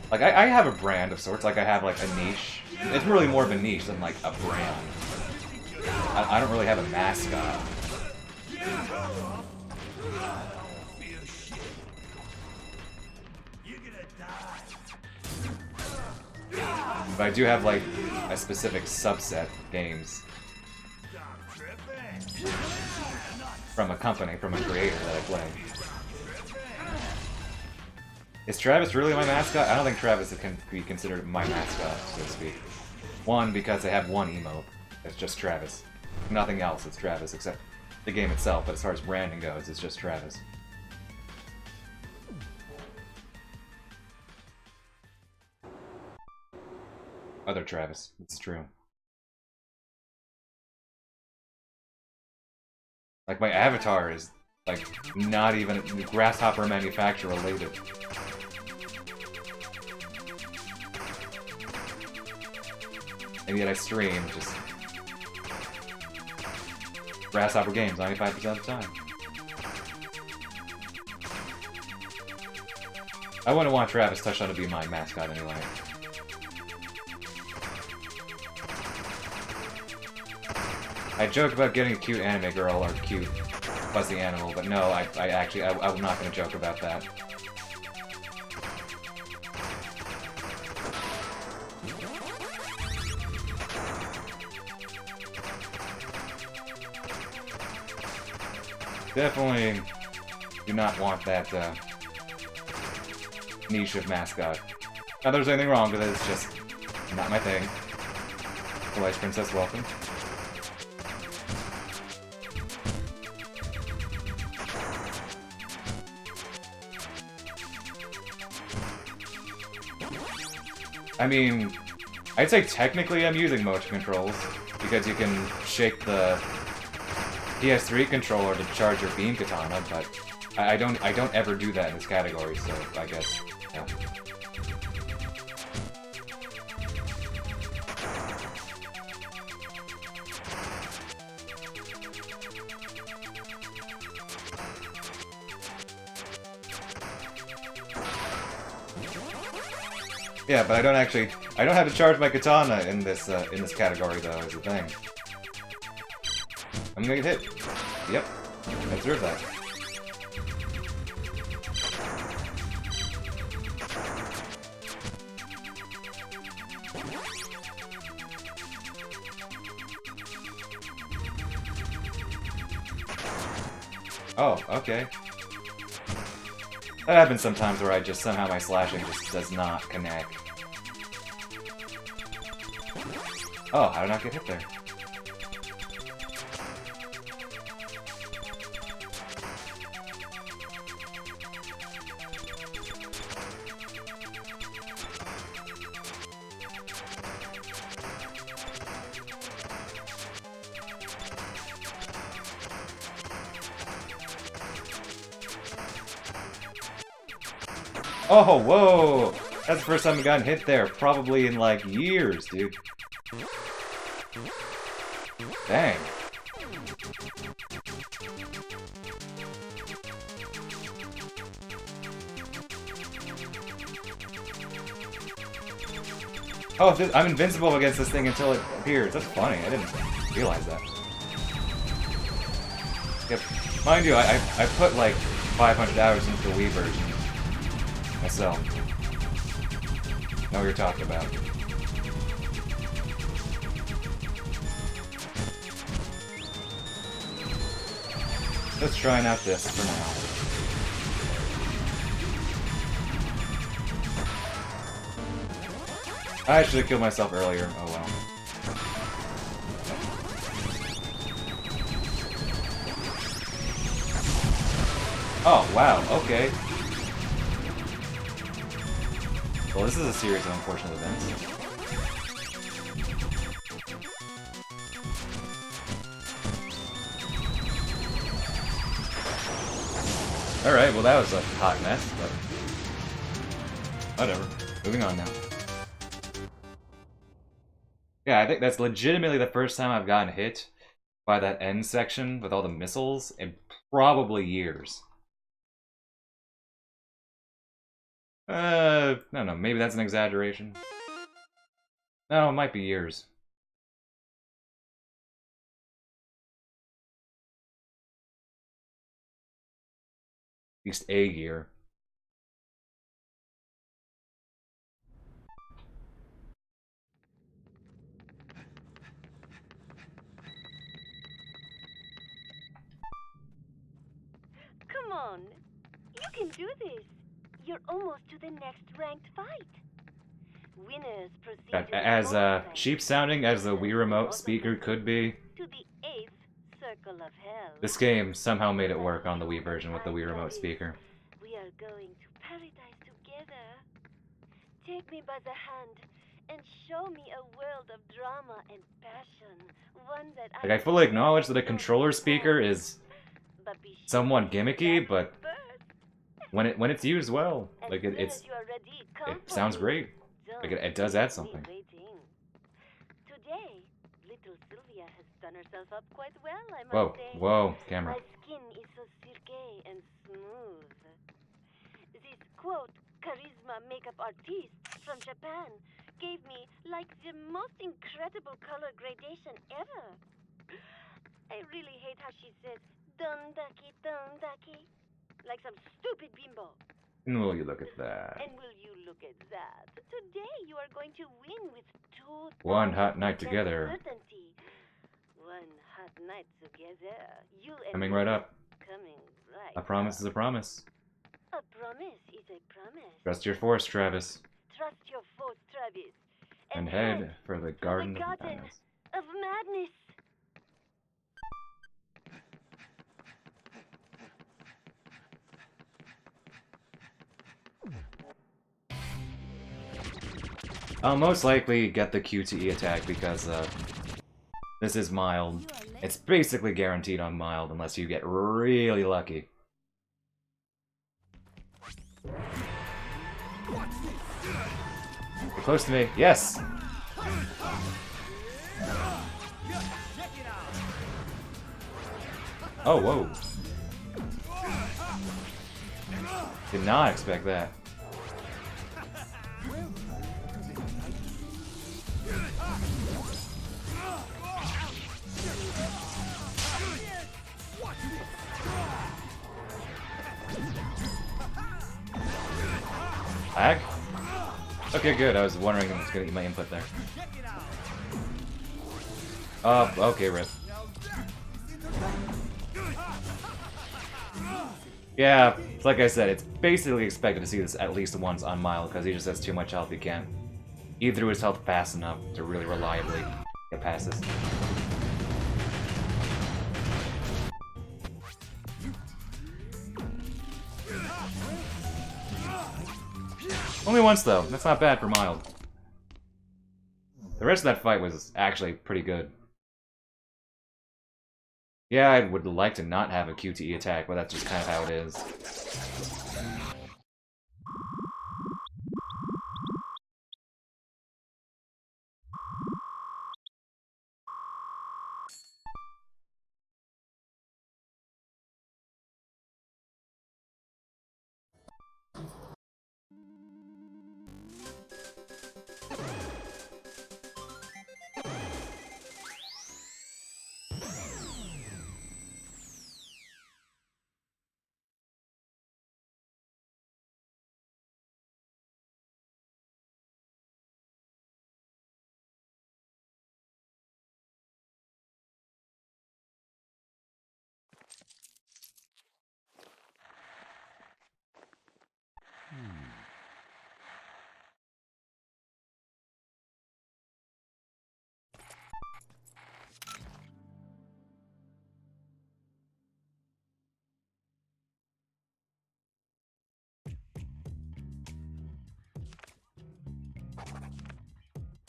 Like I have a brand of sorts, like I have like a niche. It's really more of a niche than like a brand. I don't really have a mascot. But I do have like a specific subset of games from a company, from a creator that I play. Is Travis really my mascot? I don't think Travis can be considered my mascot, so to speak. One, because they have one emote. It's just Travis. Nothing else, it's Travis, except the game itself, but as far as branding goes, it's just Travis. Other Travis, it's true. Like, my avatar is, like, not even Grasshopper manufacturer related. And yet I stream just Grasshopper games 95% of the time. I wouldn't want Travis Touchdown to be my mascot anyway. I joke about getting a cute anime girl or cute fuzzy animal, but no, I'm not going to joke about that. Definitely do not want that niche of mascot. Not that there's anything wrong with it, it's just not my thing. The Ice Princess, welcome. I mean, I'd say technically I'm using motion controls, because you can shake the PS3 controller to charge your beam katana, but I don't ever do that in this category, so I guess, yeah. Yeah, but I don't have to charge my katana in this category though, is the thing. I'm gonna get hit. Yep. I observed that. Oh, okay. That happens sometimes where somehow my slashing just does not connect. Oh, how did I not get hit there? Oh, whoa! That's the first time I've gotten hit there, probably in like years, dude. Dang. Oh, I'm invincible against this thing until it appears. That's funny. I didn't realize that. Yep. Mind you, I put like 500 hours into the Wii version myself. Know what you're talking about. Let's try out this for now. I should have killed myself earlier. Oh well. Oh wow, okay. Well, this is a series of unfortunate events. Alright, well that was a hot mess, but whatever. Moving on now. Yeah, I think that's legitimately the first time I've gotten hit by that end section with all the missiles in probably years. I don't know, maybe that's an exaggeration. No, it might be years. At least a year. Come on. You can do this. You're almost to the next ranked fight. Winners proceed to the As bonus cheap sounding as the Wii Remote speaker could be, to the 8th circle of hell. this game somehow made it work on the Wii version with the Wii Remote speaker. We are going to paradise together. Take me by the hand and show me a world of drama and passion. One that Like, I fully acknowledge that a controller speaker is somewhat gimmicky, but when it's used well, like it sounds great. Like it does add something. Today, little Sylvia has done herself up quite well, I must Whoa, say. whoa, camera. My skin is so silky and smooth. This quote, charisma makeup artiste from Japan gave me like the most incredible color gradation ever. I really hate how she says dondaki, like some stupid bimbo. And will you look at that? And will you look at that? Today you are going to win with 2,000% One hot night together. certainty. One hot night together. You and Coming me right up. Coming right A promise up. is a promise. A promise is a promise. Trust your force, Travis. Trust your force, Travis. And head for the Garden of Garden Madness. of Madness. I'll most likely get the QTE attack because this is mild. It's basically guaranteed on mild unless you get really lucky. You're close to me. Yes! Oh, whoa. Did not expect that. Lag? Okay, good. I was wondering if I was gonna get my input there. Okay, rip. Yeah, like I said, it's basically expected to see this at least once on mild because he just has too much health he can't eat through his health fast enough to really reliably get past this. Only once though, that's not bad for mild. The rest of that fight was actually pretty good. Yeah, I would like to not have a QTE attack, but that's just kind of how it is.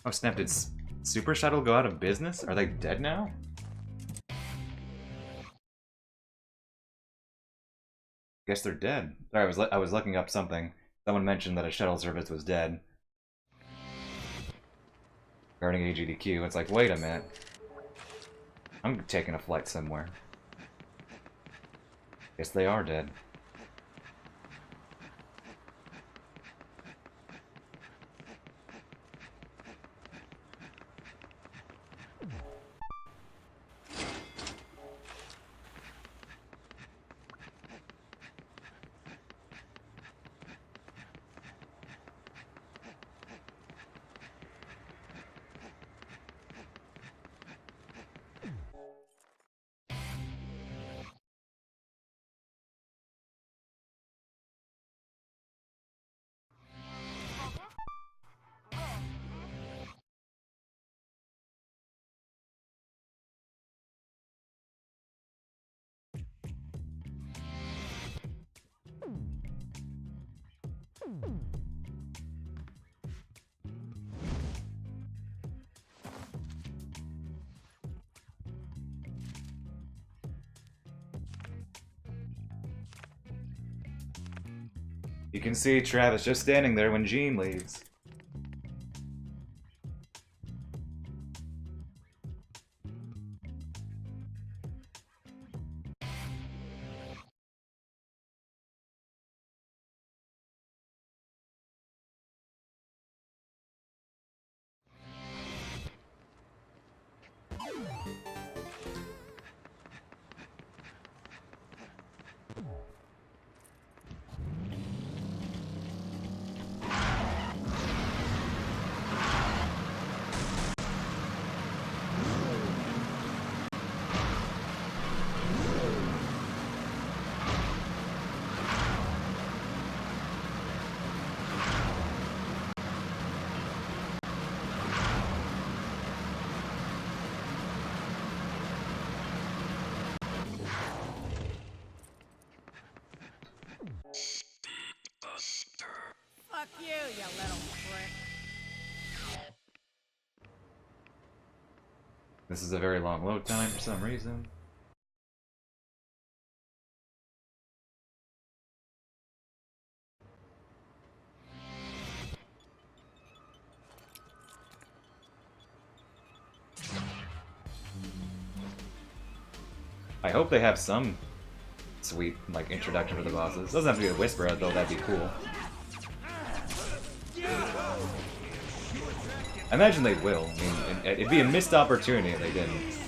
Oh snap, did Super Shuttle go out of business? Are they dead now? Guess they're dead. Sorry, I was looking up something. Someone mentioned that a shuttle service was dead. Regarding AGDQ, it's like, wait a minute. I'm taking a flight somewhere. Guess they are dead. You can see Travis just standing there when Jean leaves. Fuck you, you little prick. This is a very long load time for some reason. I hope they have some sweet, like, introduction for the bosses. Doesn't have to be a Whisperer, though, that'd be cool. I imagine they will. I mean, it'd be a missed opportunity if they didn't.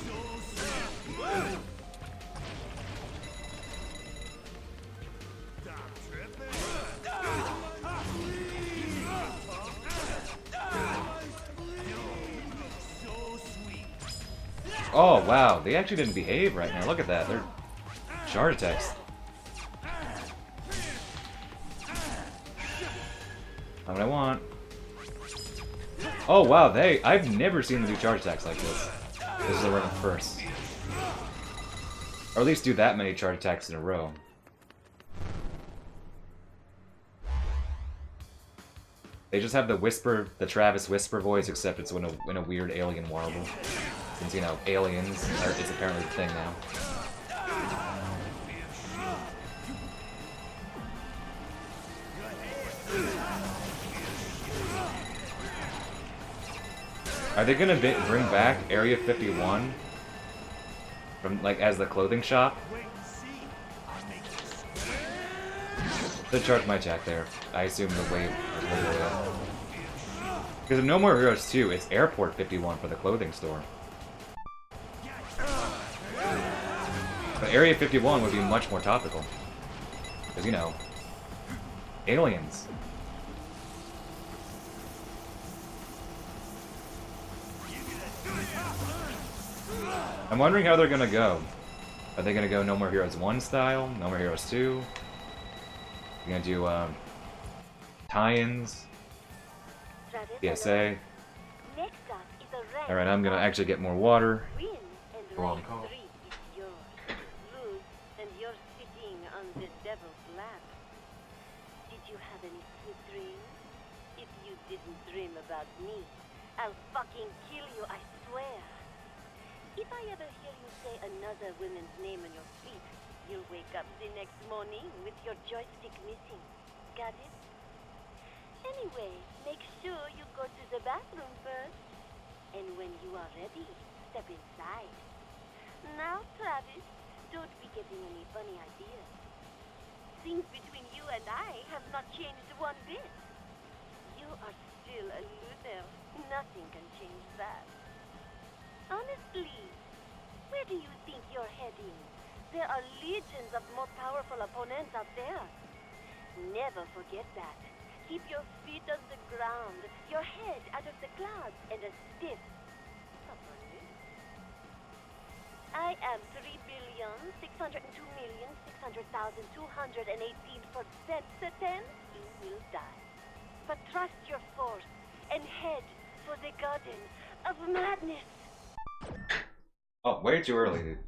Oh, wow. They actually didn't behave right now. Look at that. They're charge attacks. Not what I want. Oh, wow. I've never seen them do charge attacks like this. This is a run of first. Or at least do that many charge attacks in a row. They just have the Travis Whisper voice, except it's in a weird alien warble. Since, you know, aliens is apparently the thing now. Are they gonna bring back Area 51 from, like, as the clothing shop? They charge my attack there. I assume the wave is all the way up. Because in No More Heroes 2, it's Airport 51 for the clothing store. But Area 51 would be much more topical. Because, you know, aliens. I'm wondering how they're gonna go. Are they gonna go No More Heroes 1 style? No More Heroes 2? They're gonna do, tie-ins? PSA? Alright, I'm gonna actually get more water. Go on call. And you're sitting on the devil's lap. Did you have any sweet dreams? If you didn't dream about me, I'll fucking kill you, I swear. If I ever hear you say another woman's name on your feet, you'll wake up the next morning with your joystick missing. Got it? Anyway, make sure you go to the bathroom first. And when you are ready, step inside. Now, Travis, don't be getting any funny ideas. Things between you and I have not changed one bit. You are still a loser. Nothing can change that. Honestly, where do you think you're heading? There are legions of more powerful opponents out there. Never forget that. Keep your feet on the ground, your head out of the clouds, and a stiff upper lip. I am 3,602,600,218% certain you will die. But trust your force and head for the Garden of Madness. Oh, way too early, dude.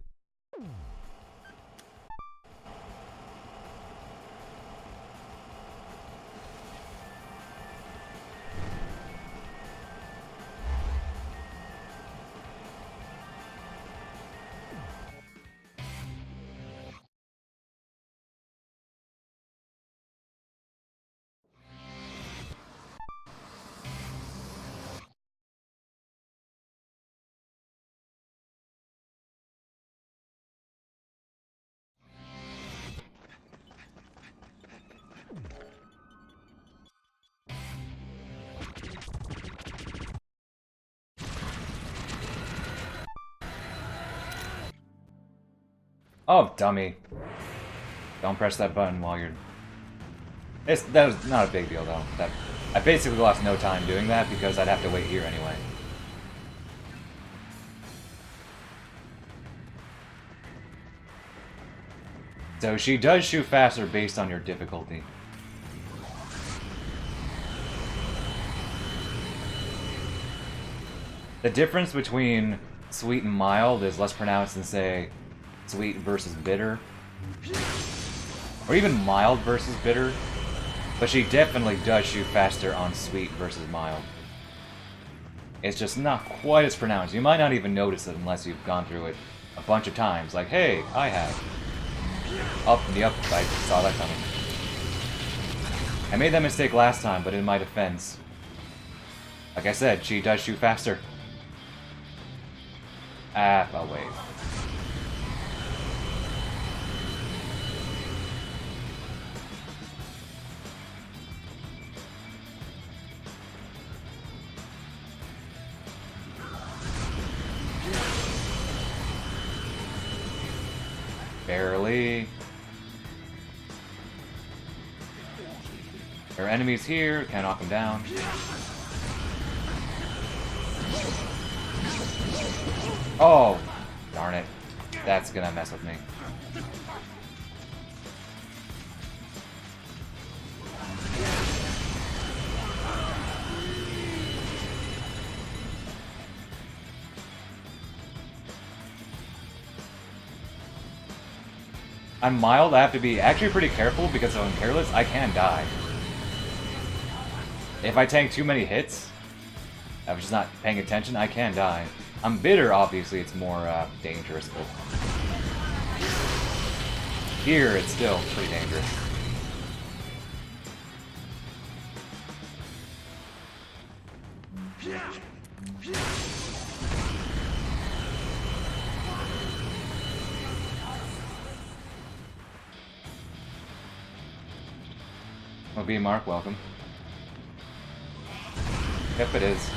Oh, dummy. Don't press that button while you're... That was not a big deal, though. I basically lost no time doing that because I'd have to wait here anyway. So she does shoot faster based on your difficulty. The difference between sweet and mild is less pronounced than, say, sweet versus bitter. Or even mild versus bitter. But she definitely does shoot faster on sweet versus mild. It's just not quite as pronounced. You might not even notice it unless you've gone through it a bunch of times. Like, hey, I have. Oh, yep, I saw that coming. I made that mistake last time, but in my defense, like I said, she does shoot faster. Ah, I'll wait. Barely. There are enemies here, can't knock them down. Oh, darn it. That's gonna mess with me. I'm mild, I have to be actually pretty careful because if I'm careless, I can die. If I tank too many hits, I'm just not paying attention, I can die. I'm bitter, obviously, it's more dangerous, but here it's still pretty dangerous. Well, B Mark, welcome. Yep, it is.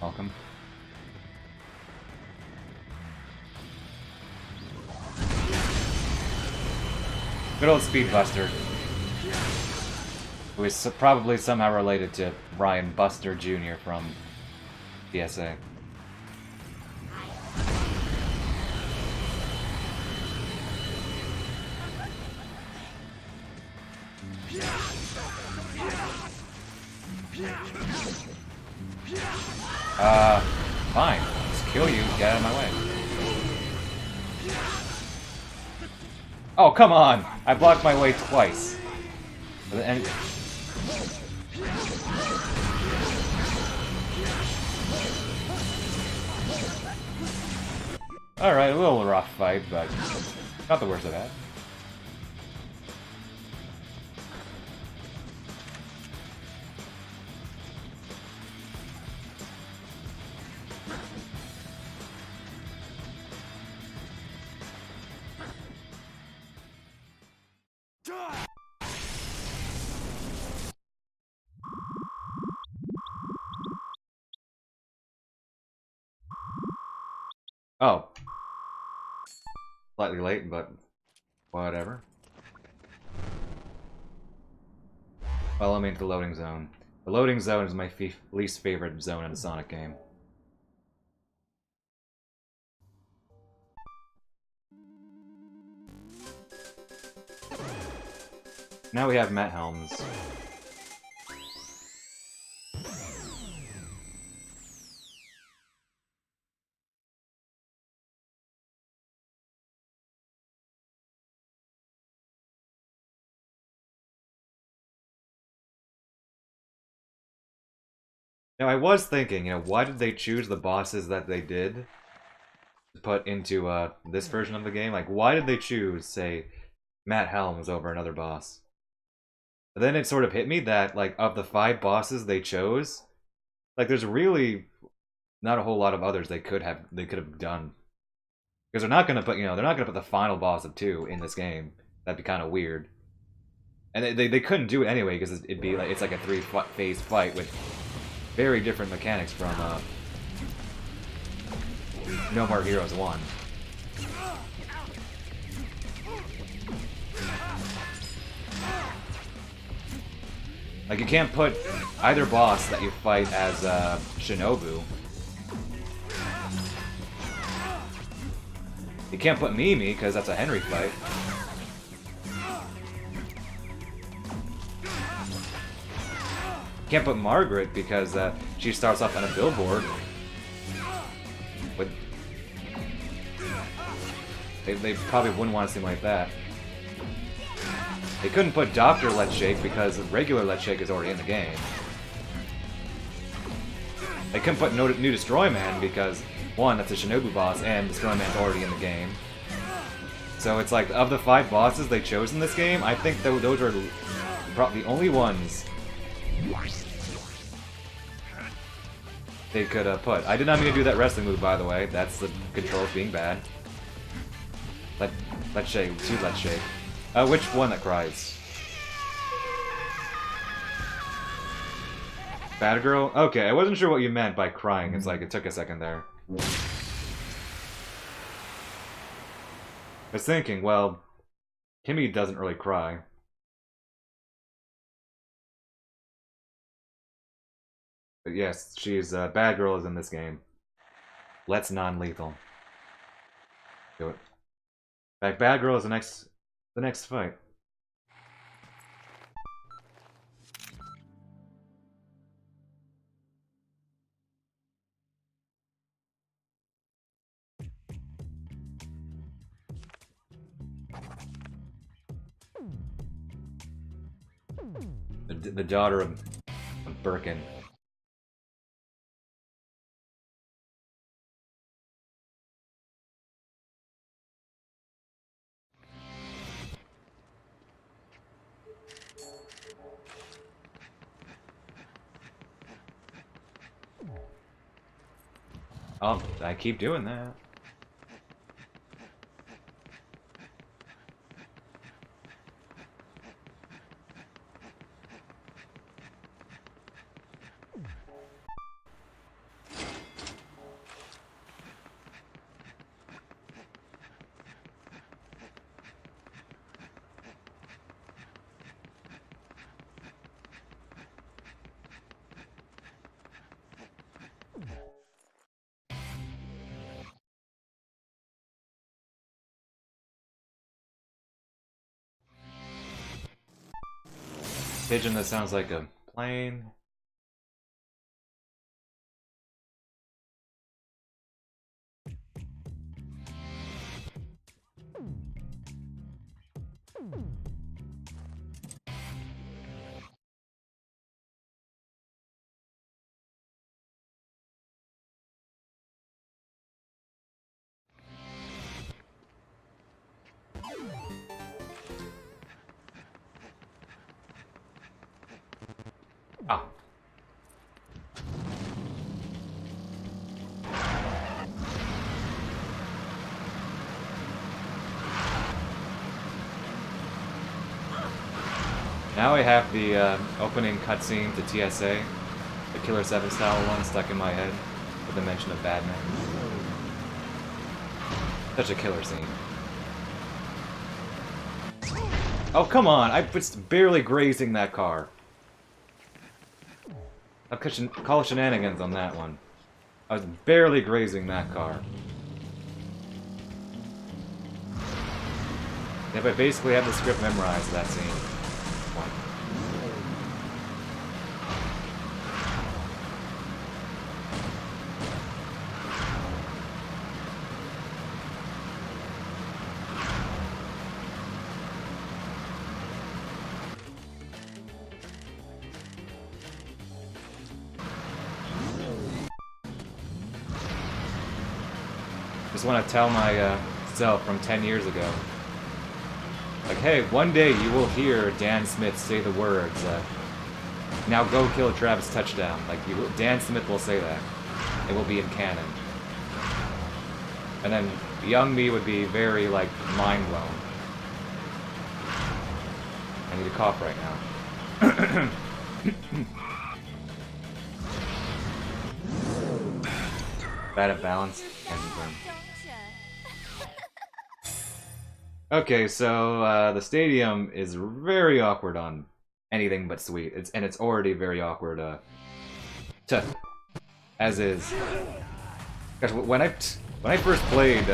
Welcome. Good old Speedbuster. Who is probably somehow related to Ryan Buster Jr. from PSA. Fine. Just kill you, get out of my way. Oh, come on! I blocked my way twice. And alright, a little rough fight, but not the worst of that. Oh. Slightly late, but whatever. Follow me into the loading zone. The loading zone is my least favorite zone in a Sonic game. Now we have Matt Helms. Now I was thinking, why did they choose the bosses that they did to put into this version of the game? Like, why did they choose, say, Matt Helms over another boss? But then it sort of hit me that, like, of the 5 bosses they chose, like, there's really not a whole lot of others they could have done. Because they're not gonna put, they're not gonna put the final boss of 2 in this game. That'd be kind of weird. And they couldn't do it anyway because it'd be like, it's like a 3-phase fight with very different mechanics from No More Heroes 1. Like, you can't put either boss that you fight as Shinobu. You can't put Mimi, because that's a Henry fight. You can't put Margaret, because she starts off on a billboard. With... They probably wouldn't want to seem like that. They couldn't put Dr. Let's Shake because regular Let's Shake is already in the game. They couldn't put New Destroy Man because, 1, that's a Shinobu boss, and Destroy Man's already in the game. So it's like, of the 5 bosses they chose in this game, I think those are probably the only ones they could put. I did not mean to do that wrestling move, by the way. That's the controls being bad. Let's Shake. Choose Let's Shake. Which one that cries? Bad girl? Okay, I wasn't sure what you meant by crying. It's like, it took a second there. I was thinking, well, Kimmy doesn't really cry. But yes, she's, Bad Girl is in this game. Let's non-lethal. Do it. In fact, Bad Girl is the next fight. The daughter of Birkin. Oh, I keep doing that. Pigeon that sounds like a plane. Ah. Now I have the opening cutscene to TSA, the Killer 7 style one stuck in my head with the mention of Batman. Such a killer scene. Oh, come on! I was barely grazing that car. I'll call shenanigans on that one. I was barely grazing that car. Yep, I basically have the script memorized for that scene. Just want to tell myself from 10 years ago. Like, hey, one day you will hear Dan Smith say the words, now go kill Travis touchdown. Like, Dan Smith will say that. It will be in canon. And then young me would be very, like, mind blown. I need to cough right now. Bad at balance. Okay, so the stadium is very awkward on anything but Sweet. It's already very awkward. As is. Gosh, when I first played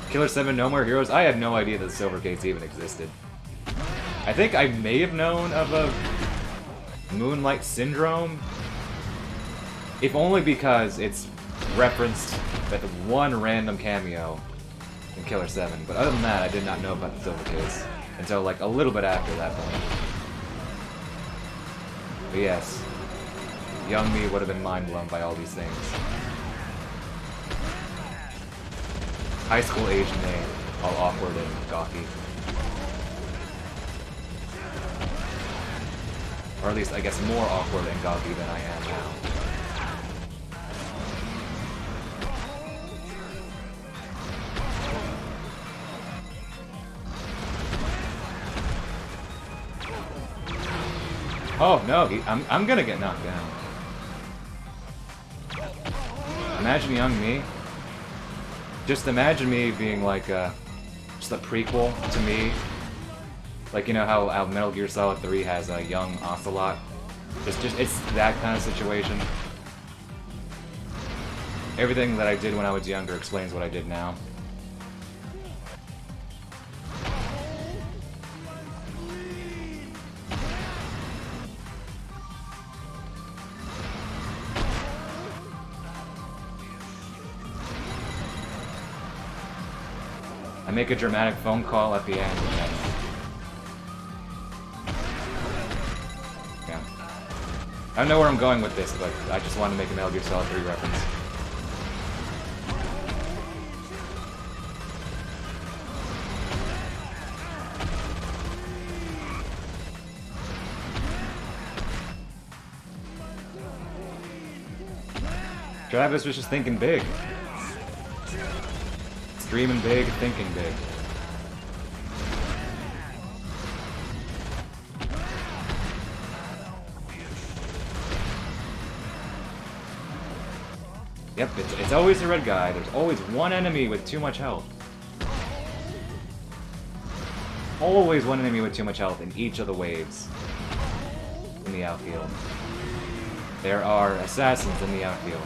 Killer 7 No More Heroes, I had no idea that Silver Gates even existed. I think I may have known of a Moonlight Syndrome, if only because it's referenced at one random cameo in Killer 7. But other than that, I did not know about the Silver Case until like a little bit after that point. But yes, young me would have been mind blown by all these things. High school age me, all awkward and gawky. Or at least, I guess, more awkward and gawky than I am now. Oh no, I'm gonna get knocked down. Imagine young me. Just imagine me being like just a prequel to me. Like, you know how Metal Gear Solid 3 has a young Ocelot? It's that kind of situation. Everything that I did when I was younger explains what I did now. I make a dramatic phone call at the end, and then... Yeah. I don't know where I'm going with this, but I just wanted to make a Metal Gear Solid 3 reference. Travis was just thinking big. Dreaming big, thinking big. Yep, it's always the red guy. There's always one enemy with too much health. Always one enemy with too much health in each of the waves in the outfield. There are assassins in the outfield.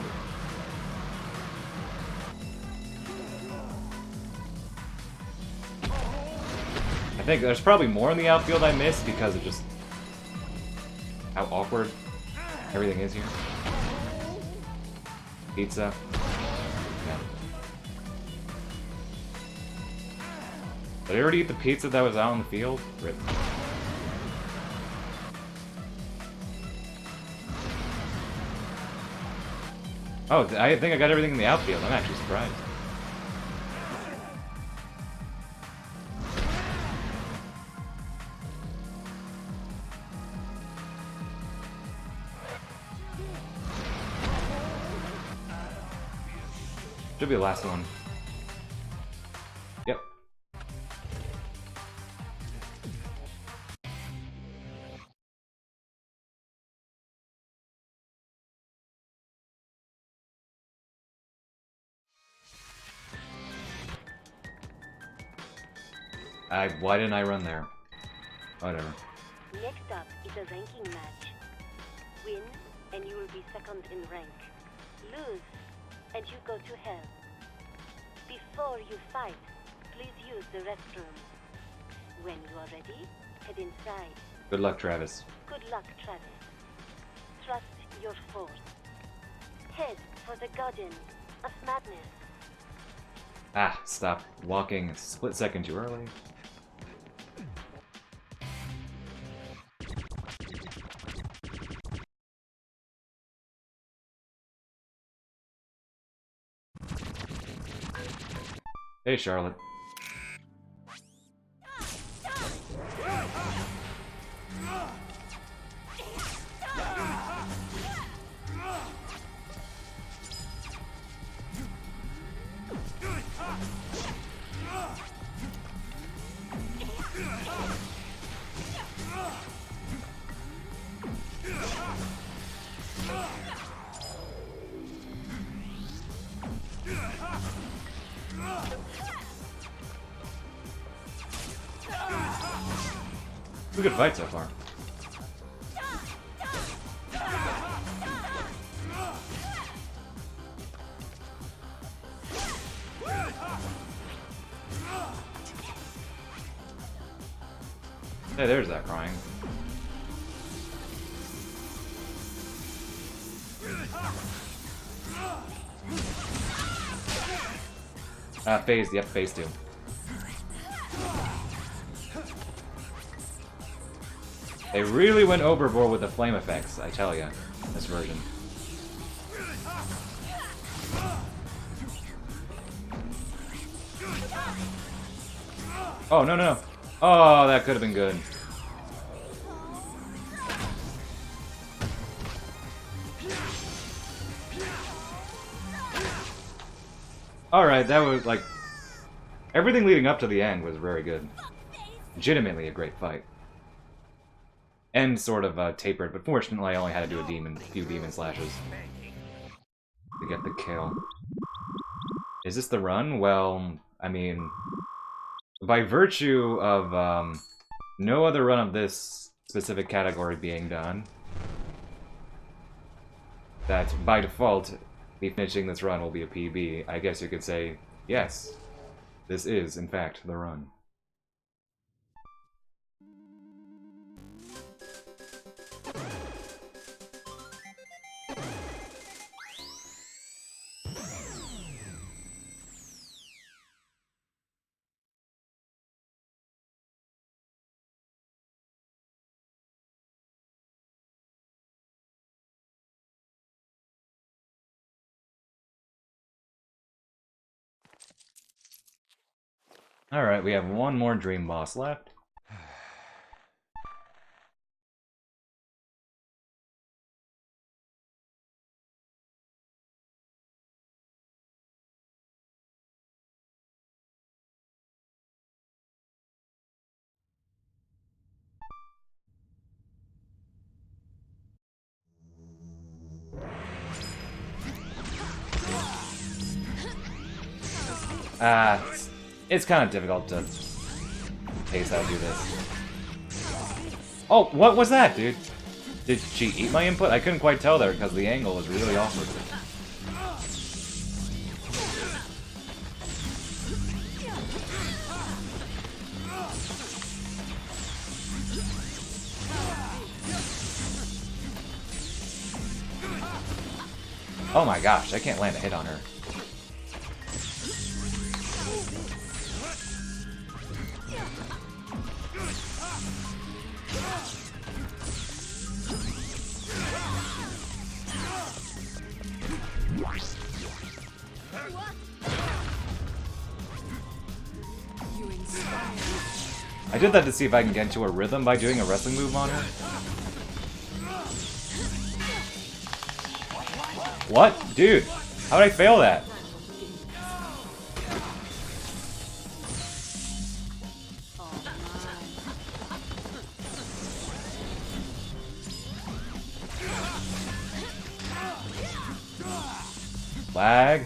I think there's probably more in the outfield I missed because of just how awkward everything is here. Pizza. Yeah. Did I already eat the pizza that was out in the field? Rip. Oh, I think I got everything in the outfield. I'm actually surprised. Should be the last one. Yep. Why didn't I run there? Whatever. Next up is a ranking match. Win, and you will be second in rank. Lose, and you go to hell. Before you fight, please use the restroom. When you are ready, head inside. Good luck, Travis. Good luck, Travis. Trust your force. Head for the garden of madness. Ah, stop walking a split second too early. Hey, Charlotte. It's a good fight so far. Hey, there's that crying. Phase, yep, phase 2. They really went overboard with the flame effects, I tell ya, this version. Oh, no, no, no. Oh, that could have been good. Alright, that was like... everything leading up to the end was very good. Legitimately a great fight. And sort of tapered, but fortunately I only had to do a few demon slashes to get the kill. Is this the run? Well, I mean, by virtue of no other run of this specific category being done, that by default, me finishing this run will be a PB, I guess you could say, yes, this is, in fact, the run. Alright, we have one more dream boss left. It's kind of difficult to taste how to do this. Oh, what was that, dude? Did she eat my input? I couldn't quite tell there because the angle was really awkward. Oh my gosh, I can't land a hit on her. I did that to see if I can get into a rhythm by doing a wrestling move on her. What? Dude, how did I fail that? Lag.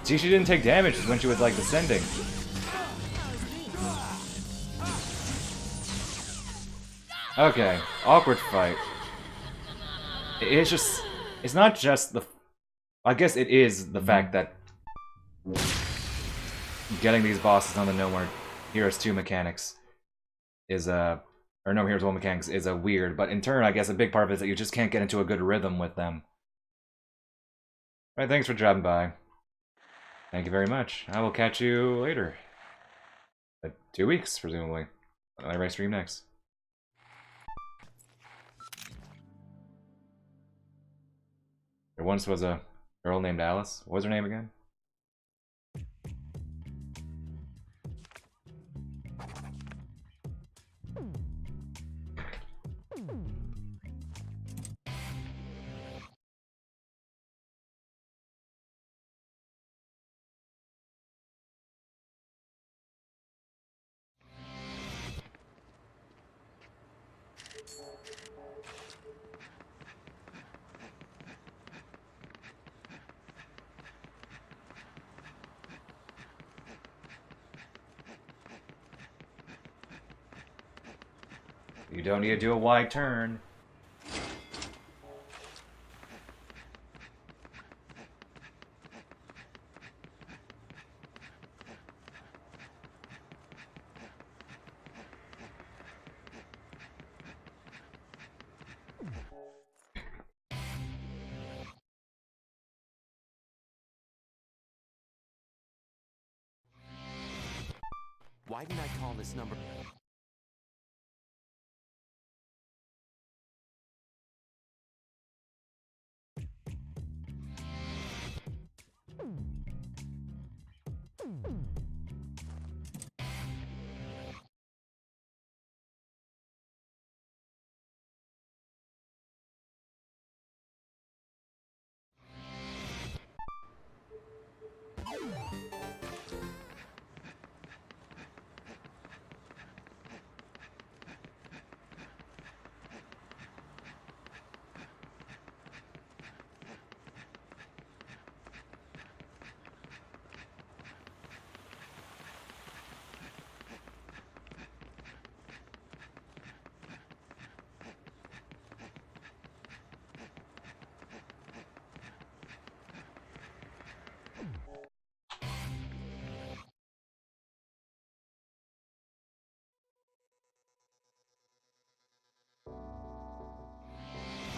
See, she didn't take damage when she was like descending. Okay, awkward fight. It's just, it's not just the, I guess it is the fact that getting these bosses on the No More Heroes 2 mechanics is or No More Heroes 1 mechanics is a weird, but in turn, I guess a big part of it is that you just can't get into a good rhythm with them. Alright, thanks for dropping by. Thank you very much. I will catch you later. 2 weeks, presumably. Whenever I stream next. There once was a girl named Alice. What was her name again? You don't need to do a wide turn. Why didn't I call this number?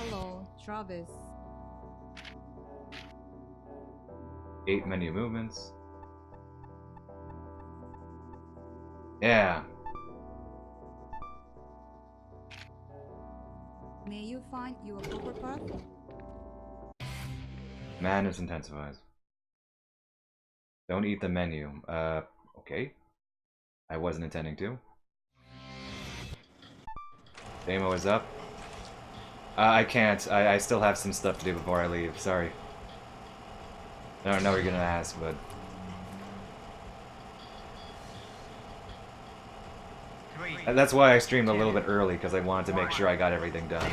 Hello, Travis. 8 menu movements. Yeah. May you find your proper path? Madness intensifies. Don't eat the menu. Okay. I wasn't intending to. Demo is up. I can't. I still have some stuff to do before I leave. Sorry. I don't know what you're gonna ask, but... That's why I streamed a little bit early, because I wanted to make sure I got everything done.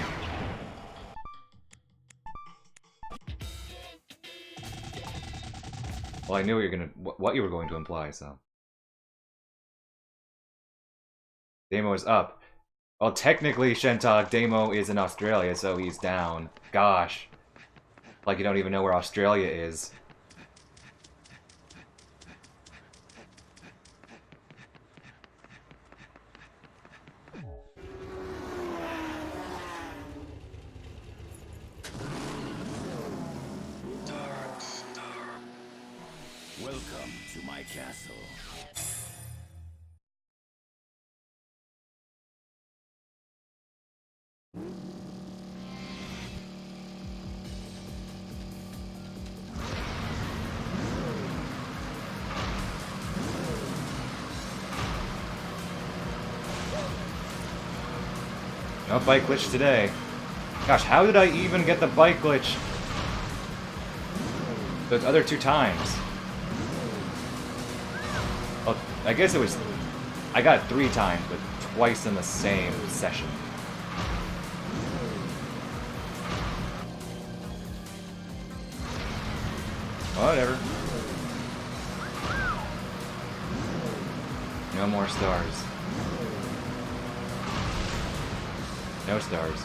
Well, I knew what you were going to imply, so... Demo is up. Well, technically, Shentok, Demo is in Australia, so he's down. Gosh. Like you don't even know where Australia is. Welcome to my castle. No bike glitch today. Gosh, how did I even get the bike glitch those other 2 times? Oh, I guess it was... I got it 3 times, but twice in the same session. Whatever. No more stars. No stars.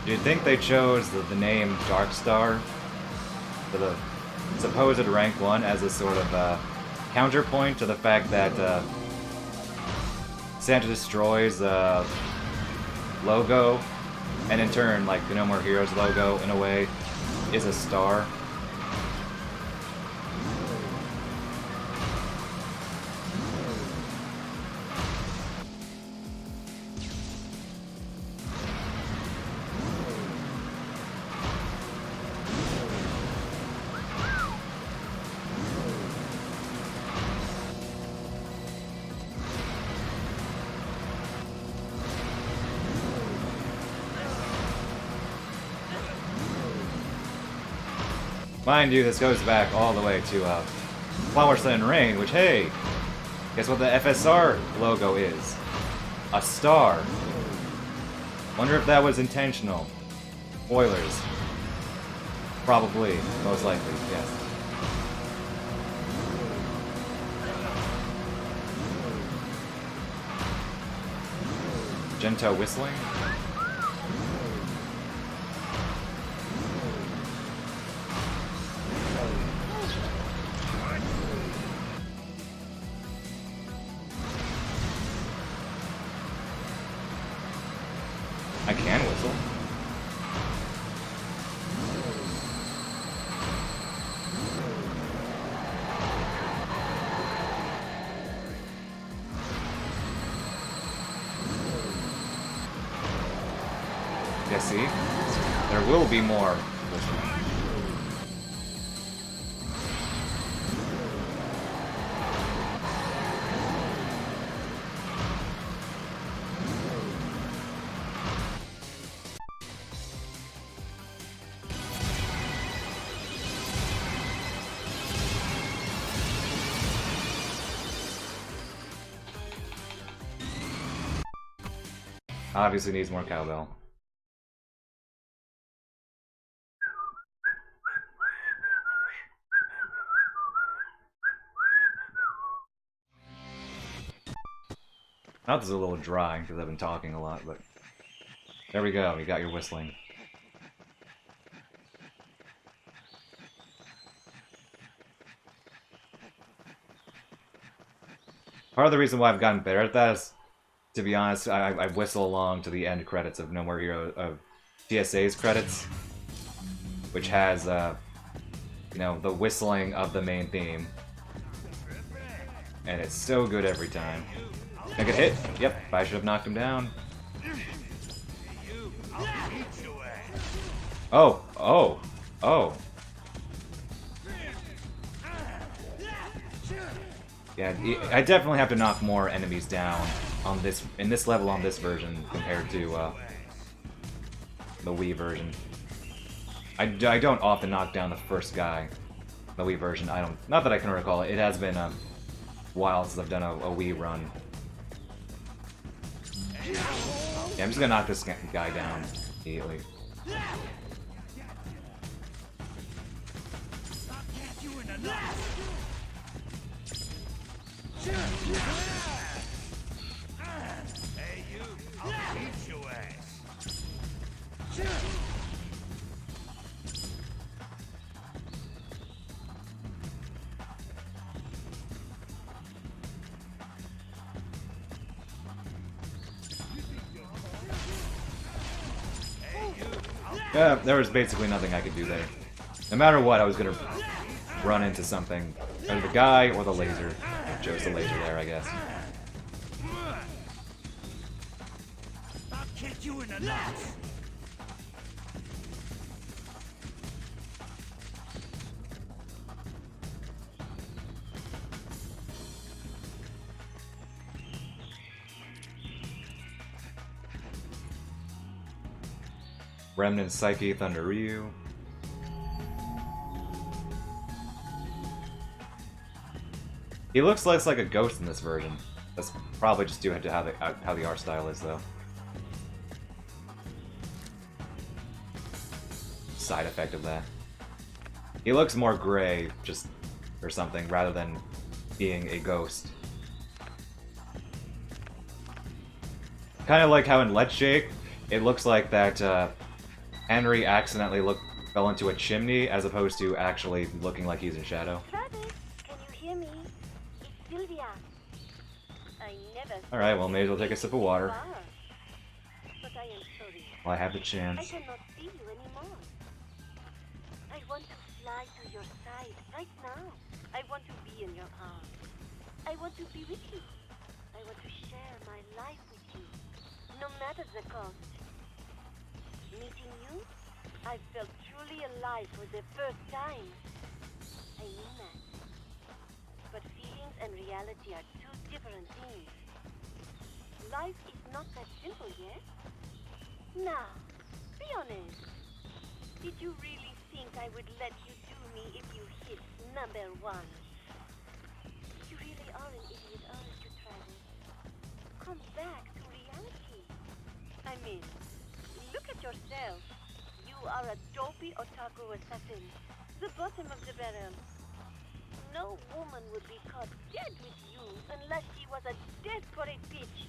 You'd think they chose the name Darkstar for the supposed rank 1 as a sort of counterpoint to the fact that Santa Destroy's logo, and in turn, like the No More Heroes logo, in a way, is a star. Mind you, this goes back all the way to Flower, Sun, and Rain, which, hey, guess what the FSR logo is? A star. Wonder if that was intentional. Spoilers. Probably. Most likely, yes. Gento whistling? I can whistle. Yeah, see? There will be more whistling. Obviously needs more cowbell. Mouth is a little dry because I've been talking a lot, but there we go, you got your whistling. Part of the reason why I've gotten better at that is, to be honest, I whistle along to the end credits of No More Hero, of TSA's credits, which has, you know, the whistling of the main theme. And it's so good every time. I get hit? Yep, I should have knocked him down. Oh, oh, oh. Yeah, I definitely have to knock more enemies down on this, in this level on this version compared to the Wii version. I don't often knock down the first guy. The Wii version, I don't. Not that I can recall it. It has been a while since I've done a Wii run. Yeah, I'm just gonna knock this guy down immediately. Yeah, there was basically nothing I could do there. No matter what, I was gonna run into something. Either the guy or the laser. I chose the laser there, I guess. I'll kick you in the nuts. Remnant Psyche Thunder Ryu. He looks less like a ghost in this version. That's probably just due to how the art style is, though. Side effect of that. He looks more gray, just or something, rather than being a ghost. Kind of like how in Let's Shake, it looks like that Henry accidentally fell into a chimney as opposed to actually looking like he's in shadow. Travis, can you hear me? It's Sylvia. I never. Alright, well, may as well take a sip of water. But I am sorry. While I have the I chance. cannot see you anymore. I want to fly to your side right now. I want to be in your arms. I want to be with you. I want to share my life with you, no matter the cost. Meeting you, I felt truly alive for the first time. I mean that. But feelings and reality are two different things. Life is not that simple yet. Now, be honest. Did you really think I would let you do me if you hit number one? You really are an idiot, aren't you, Travis? Come back to reality. I mean, look at yourself. You are a dopey otaku assassin. The bottom of the barrel. No woman would be caught dead with you unless she was a desperate bitch.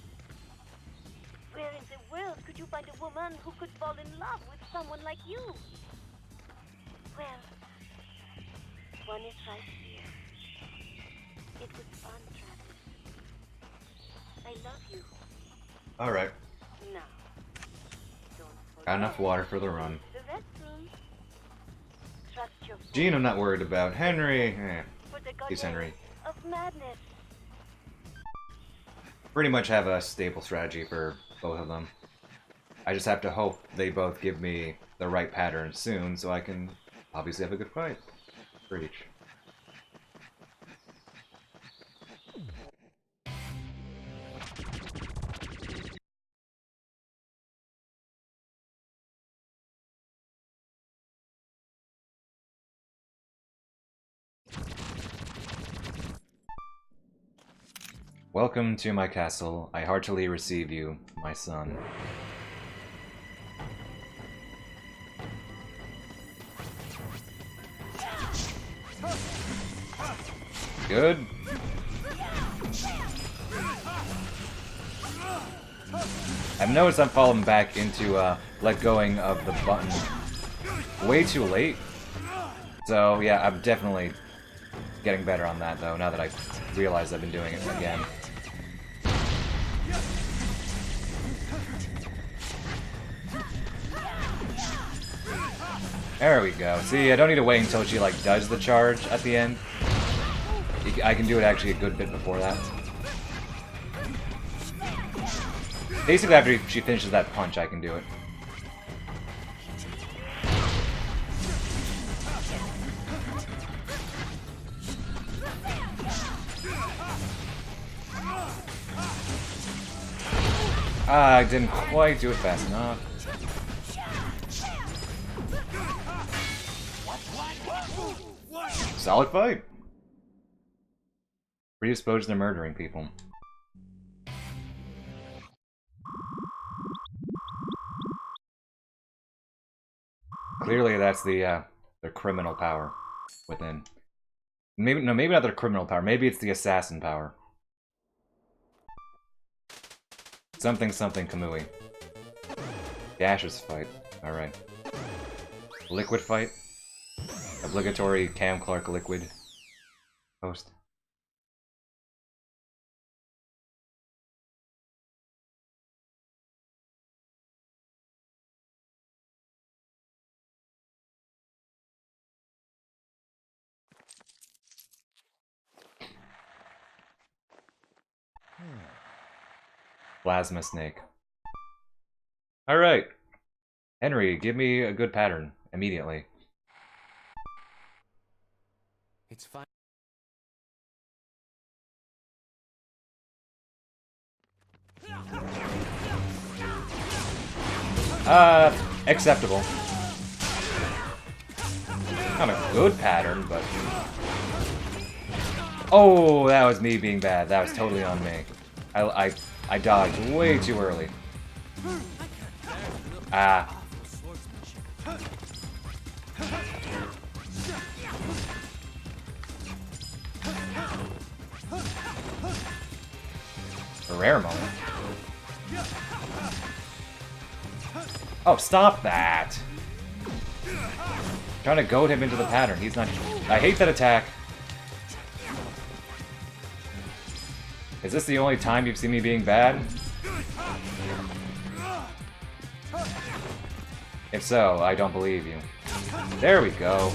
Where in the world could you find a woman who could fall in love with someone like you? Well, one is right here. It was fun, Travis. I love you. Alright. Now, don't forget Got enough water for the run. the restroom. Trust your Gene, I'm not worried about. Henry, for the he's goddess Henry. of madness. Pretty much have a stable strategy for both of them. I just have to hope they both give me the right pattern soon so I can obviously have a good fight for each. Welcome to my castle. I heartily receive you, my son. Good. I've noticed I'm falling back into let going of the button way too late. So yeah, I'm definitely getting better on that though, now that I realize I've been doing it again. There we go. See, I don't need to wait until she like does the charge at the end. I can do it actually a good bit before that. Basically after she finishes that punch, I can do it. Ah, I didn't quite do it fast enough. Solid fight. Predisposed to murdering people. Clearly, that's the criminal power within. Maybe no, maybe not the criminal power. Maybe it's the assassin power. Something something Kamui. Gaseous fight. All right. Liquid fight. Obligatory Cam Clark liquid. Post. Plasma snake. Alright. Henry, give me a good pattern immediately. It's fine. Acceptable. Not a good pattern, but... Oh, that was me being bad. That was totally on me. I dodged way too early. Ah. A rare moment. Oh, stop that! Trying to goad him into the pattern. He's not... I hate that attack. Is this the only time you've seen me being bad? If so, I don't believe you. There we go.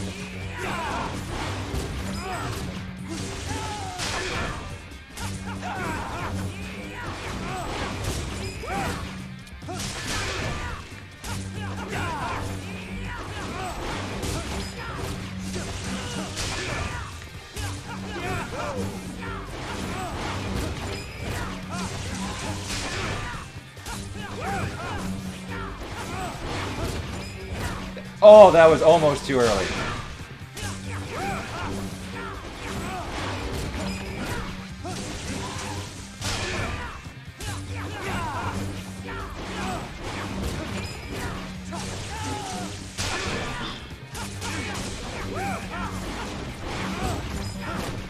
Oh, that was almost too early.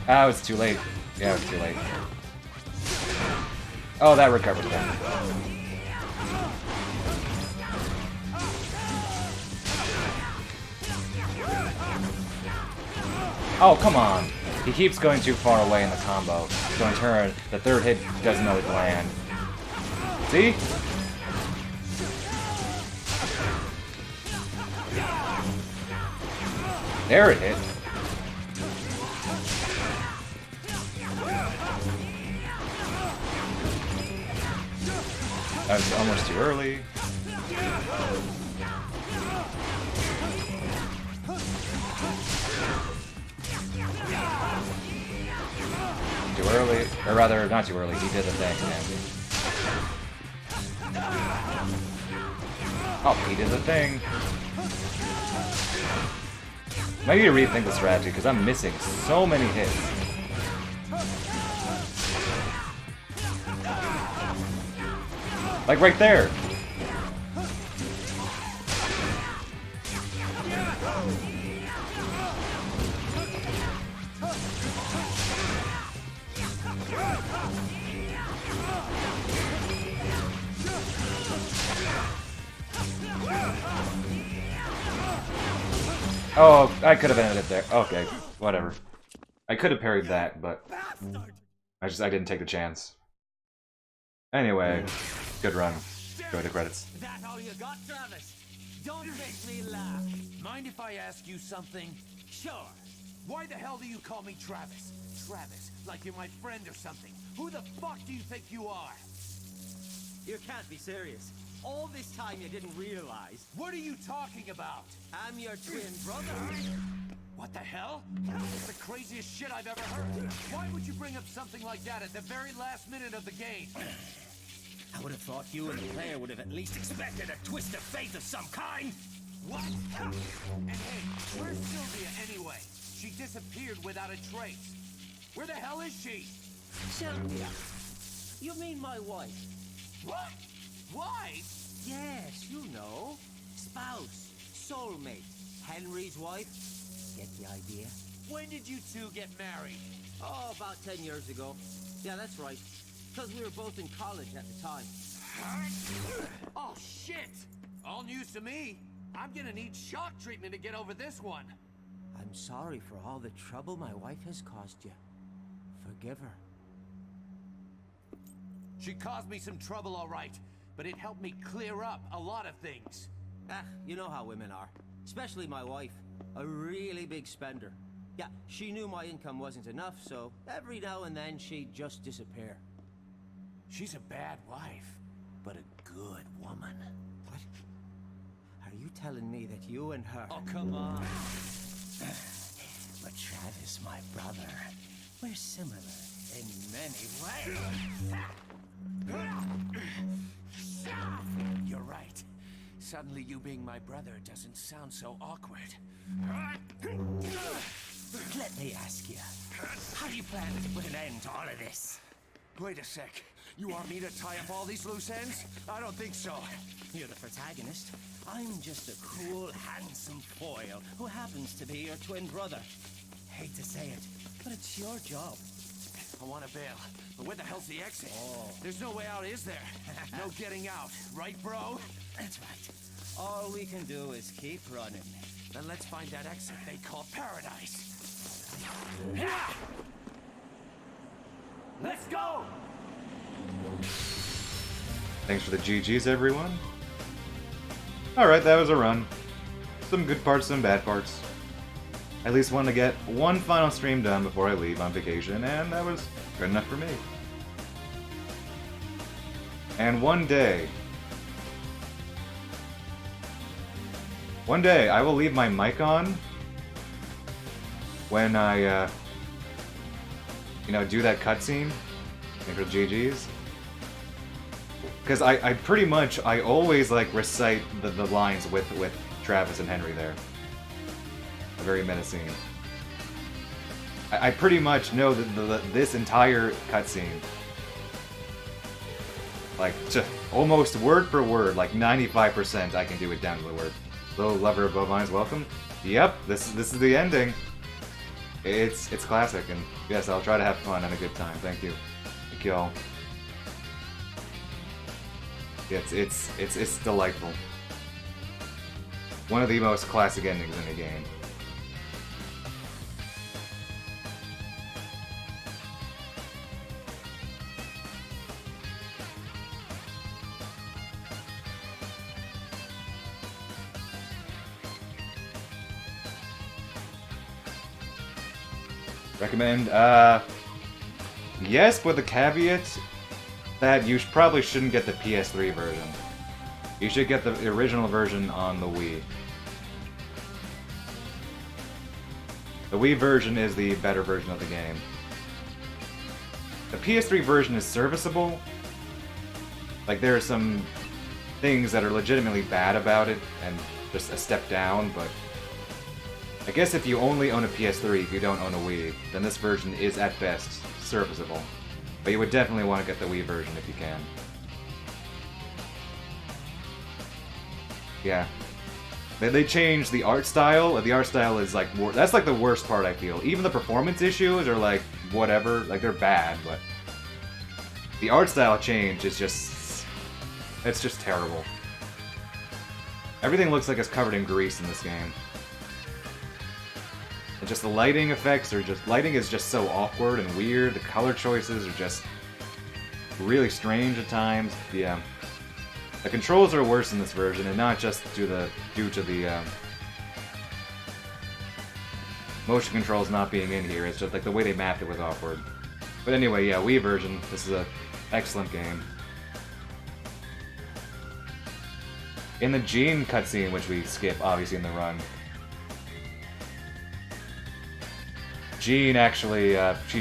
Ah, it was too late. Yeah, it was too late. Oh, that recovered them. Oh, come on. He keeps going too far away in the combo. So in turn, the third hit doesn't always land. See? There it hit. That was almost too early. Too early, or rather, not too early. He did the thing, man. Oh, he did the thing. Maybe to rethink the strategy because I'm missing so many hits. Like right there. Oh, I could have ended it there. Okay, whatever. I could have parried that, but I didn't take the chance. Anyway, good run. Go to credits. That all you got, Travis? Don't make me laugh. Mind if I ask you something? Sure. Why the hell do you call me Travis? Travis, like you're my friend or something. Who the fuck do you think you are? You can't be serious. All this time you didn't realize. What are you talking about? I'm your twin brother. What the hell? That's the craziest shit I've ever heard. Why would you bring up something like that at the very last minute of the game? I would have thought you and the player would have at least expected a twist of fate of some kind. What? And hey, where's Sylvia anyway? She disappeared without a trace. Where the hell is she? Sylvia? You mean my wife? What? Why? Yes, you know. Spouse. Soulmate. Henry's wife. Get the idea? When did you two get married? Oh, about 10 years ago. Yeah, that's right. Because we were both in college at the time. Oh, shit! All news to me. I'm gonna need shock treatment to get over this one. I'm sorry for all the trouble my wife has caused you. Forgive her. She caused me some trouble, all right, but it helped me clear up a lot of things. Ah, you know how women are. Especially my wife. A really big spender. Yeah, she knew my income wasn't enough, so every now and then she'd just disappear. She's a bad wife, but a good woman. What? Are you telling me that you and her... Oh, come on. But Travis, my brother, we're similar in many ways. You're right. Suddenly you being my brother doesn't sound so awkward. Let me ask you, how do you plan to put an end to all of this? Wait a sec. You want me to tie up all these loose ends? I don't think so. You're the protagonist. I'm just a cool, handsome foil who happens to be your twin brother. Hate to say it, but it's your job. I want to bail, but where the hell's the exit? Oh. There's no way out, is there? No getting out, right, bro? That's right. All we can do is keep running. Then let's find that exit they call paradise. Let's go! Thanks for the GGs, everyone. Alright, that was a run. Some good parts, some bad parts. At least wanted to get one final stream done before I leave on vacation, and that was good enough for me. And one day, I will leave my mic on when I, do that cutscene for GGs. Because I pretty much, I always, like, recite the lines with Travis and Henry there. A very menacing. I pretty much know this entire cutscene. Like, just almost word for word, like 95% I can do it down to the word. Little lover of bovines, welcome. Yep, this is the ending. It's classic, and yes, I'll try to have fun and a good time. Thank you. Thank you all. It's delightful. One of the most classic endings in the game. Recommend, yes, with the caveat that you probably shouldn't get the PS3 version. You should get the original version on the Wii. The Wii version is the better version of the game. The PS3 version is serviceable. Like, there are some things that are legitimately bad about it, and just a step down, but I guess if you only own a PS3, if you don't own a Wii, then this version is at best serviceable. But you would definitely want to get the Wii version if you can. Yeah. They changed the art style. The art style is like more, that's like the worst part, I feel. Even the performance issues are like whatever, like they're bad, but the art style change is just, it's just terrible. Everything looks like it's covered in grease in this game. And just the lighting effects are just, lighting is just so awkward and weird. The color choices are just really strange at times. Yeah. The controls are worse in this version, and not just due to the motion controls not being in here. It's just like the way they mapped it was awkward. But anyway, yeah, Wii version. This is an excellent game. In the Jean cutscene, which we skip, obviously in the run, Jean actually,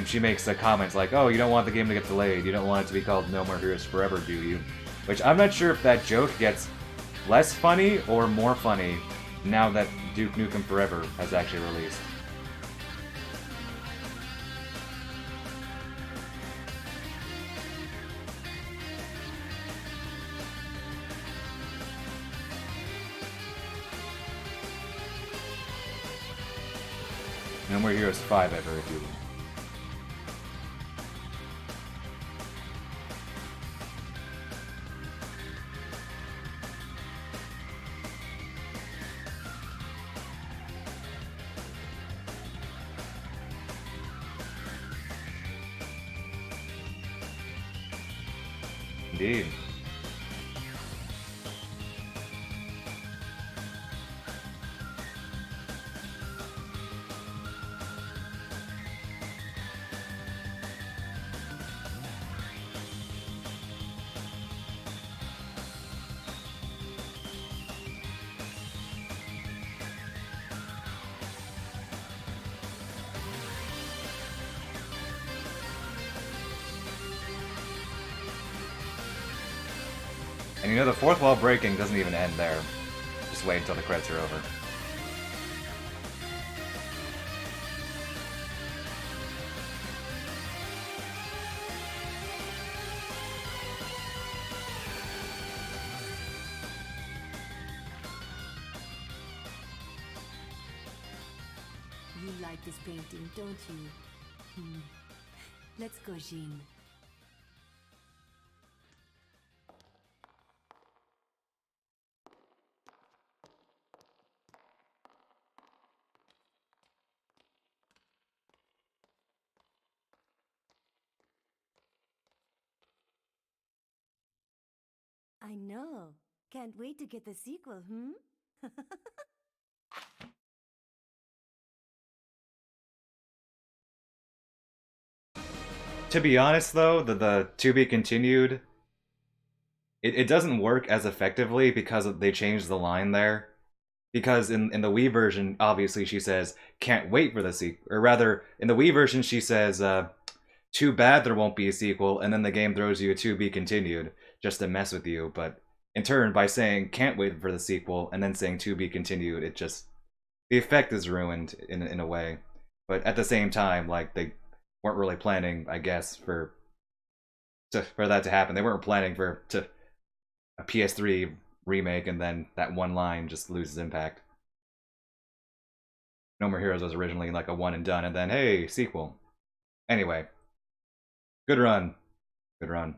she makes the comments like, oh, you don't want the game to get delayed, you don't want it to be called No More Heroes Forever, do you? Which I'm not sure if that joke gets less funny or more funny now that Duke Nukem Forever has actually released. No More Heroes 5 ever, if you will. Indeed. You know, the fourth wall breaking doesn't even end there. Just wait until the credits are over. You like this painting, don't you? Let's go, Jean. I know. Can't wait to get the sequel, To be honest, though, the to be continued, it doesn't work as effectively because they changed the line there. Because in the Wii version, obviously she says, can't wait for the sequel. Or rather, in the Wii version, she says, too bad there won't be a sequel, and then the game throws you a to be continued, just to mess with you. But in turn, by saying, can't wait for the sequel, and then saying to be continued, it just... the effect is ruined in a way. But at the same time, like, they weren't really planning, I guess, for that to happen. They weren't planning for a PS3 remake, and then that one line just loses impact. No More Heroes was originally like a one and done, and then hey, sequel. Anyway, good run. Good run.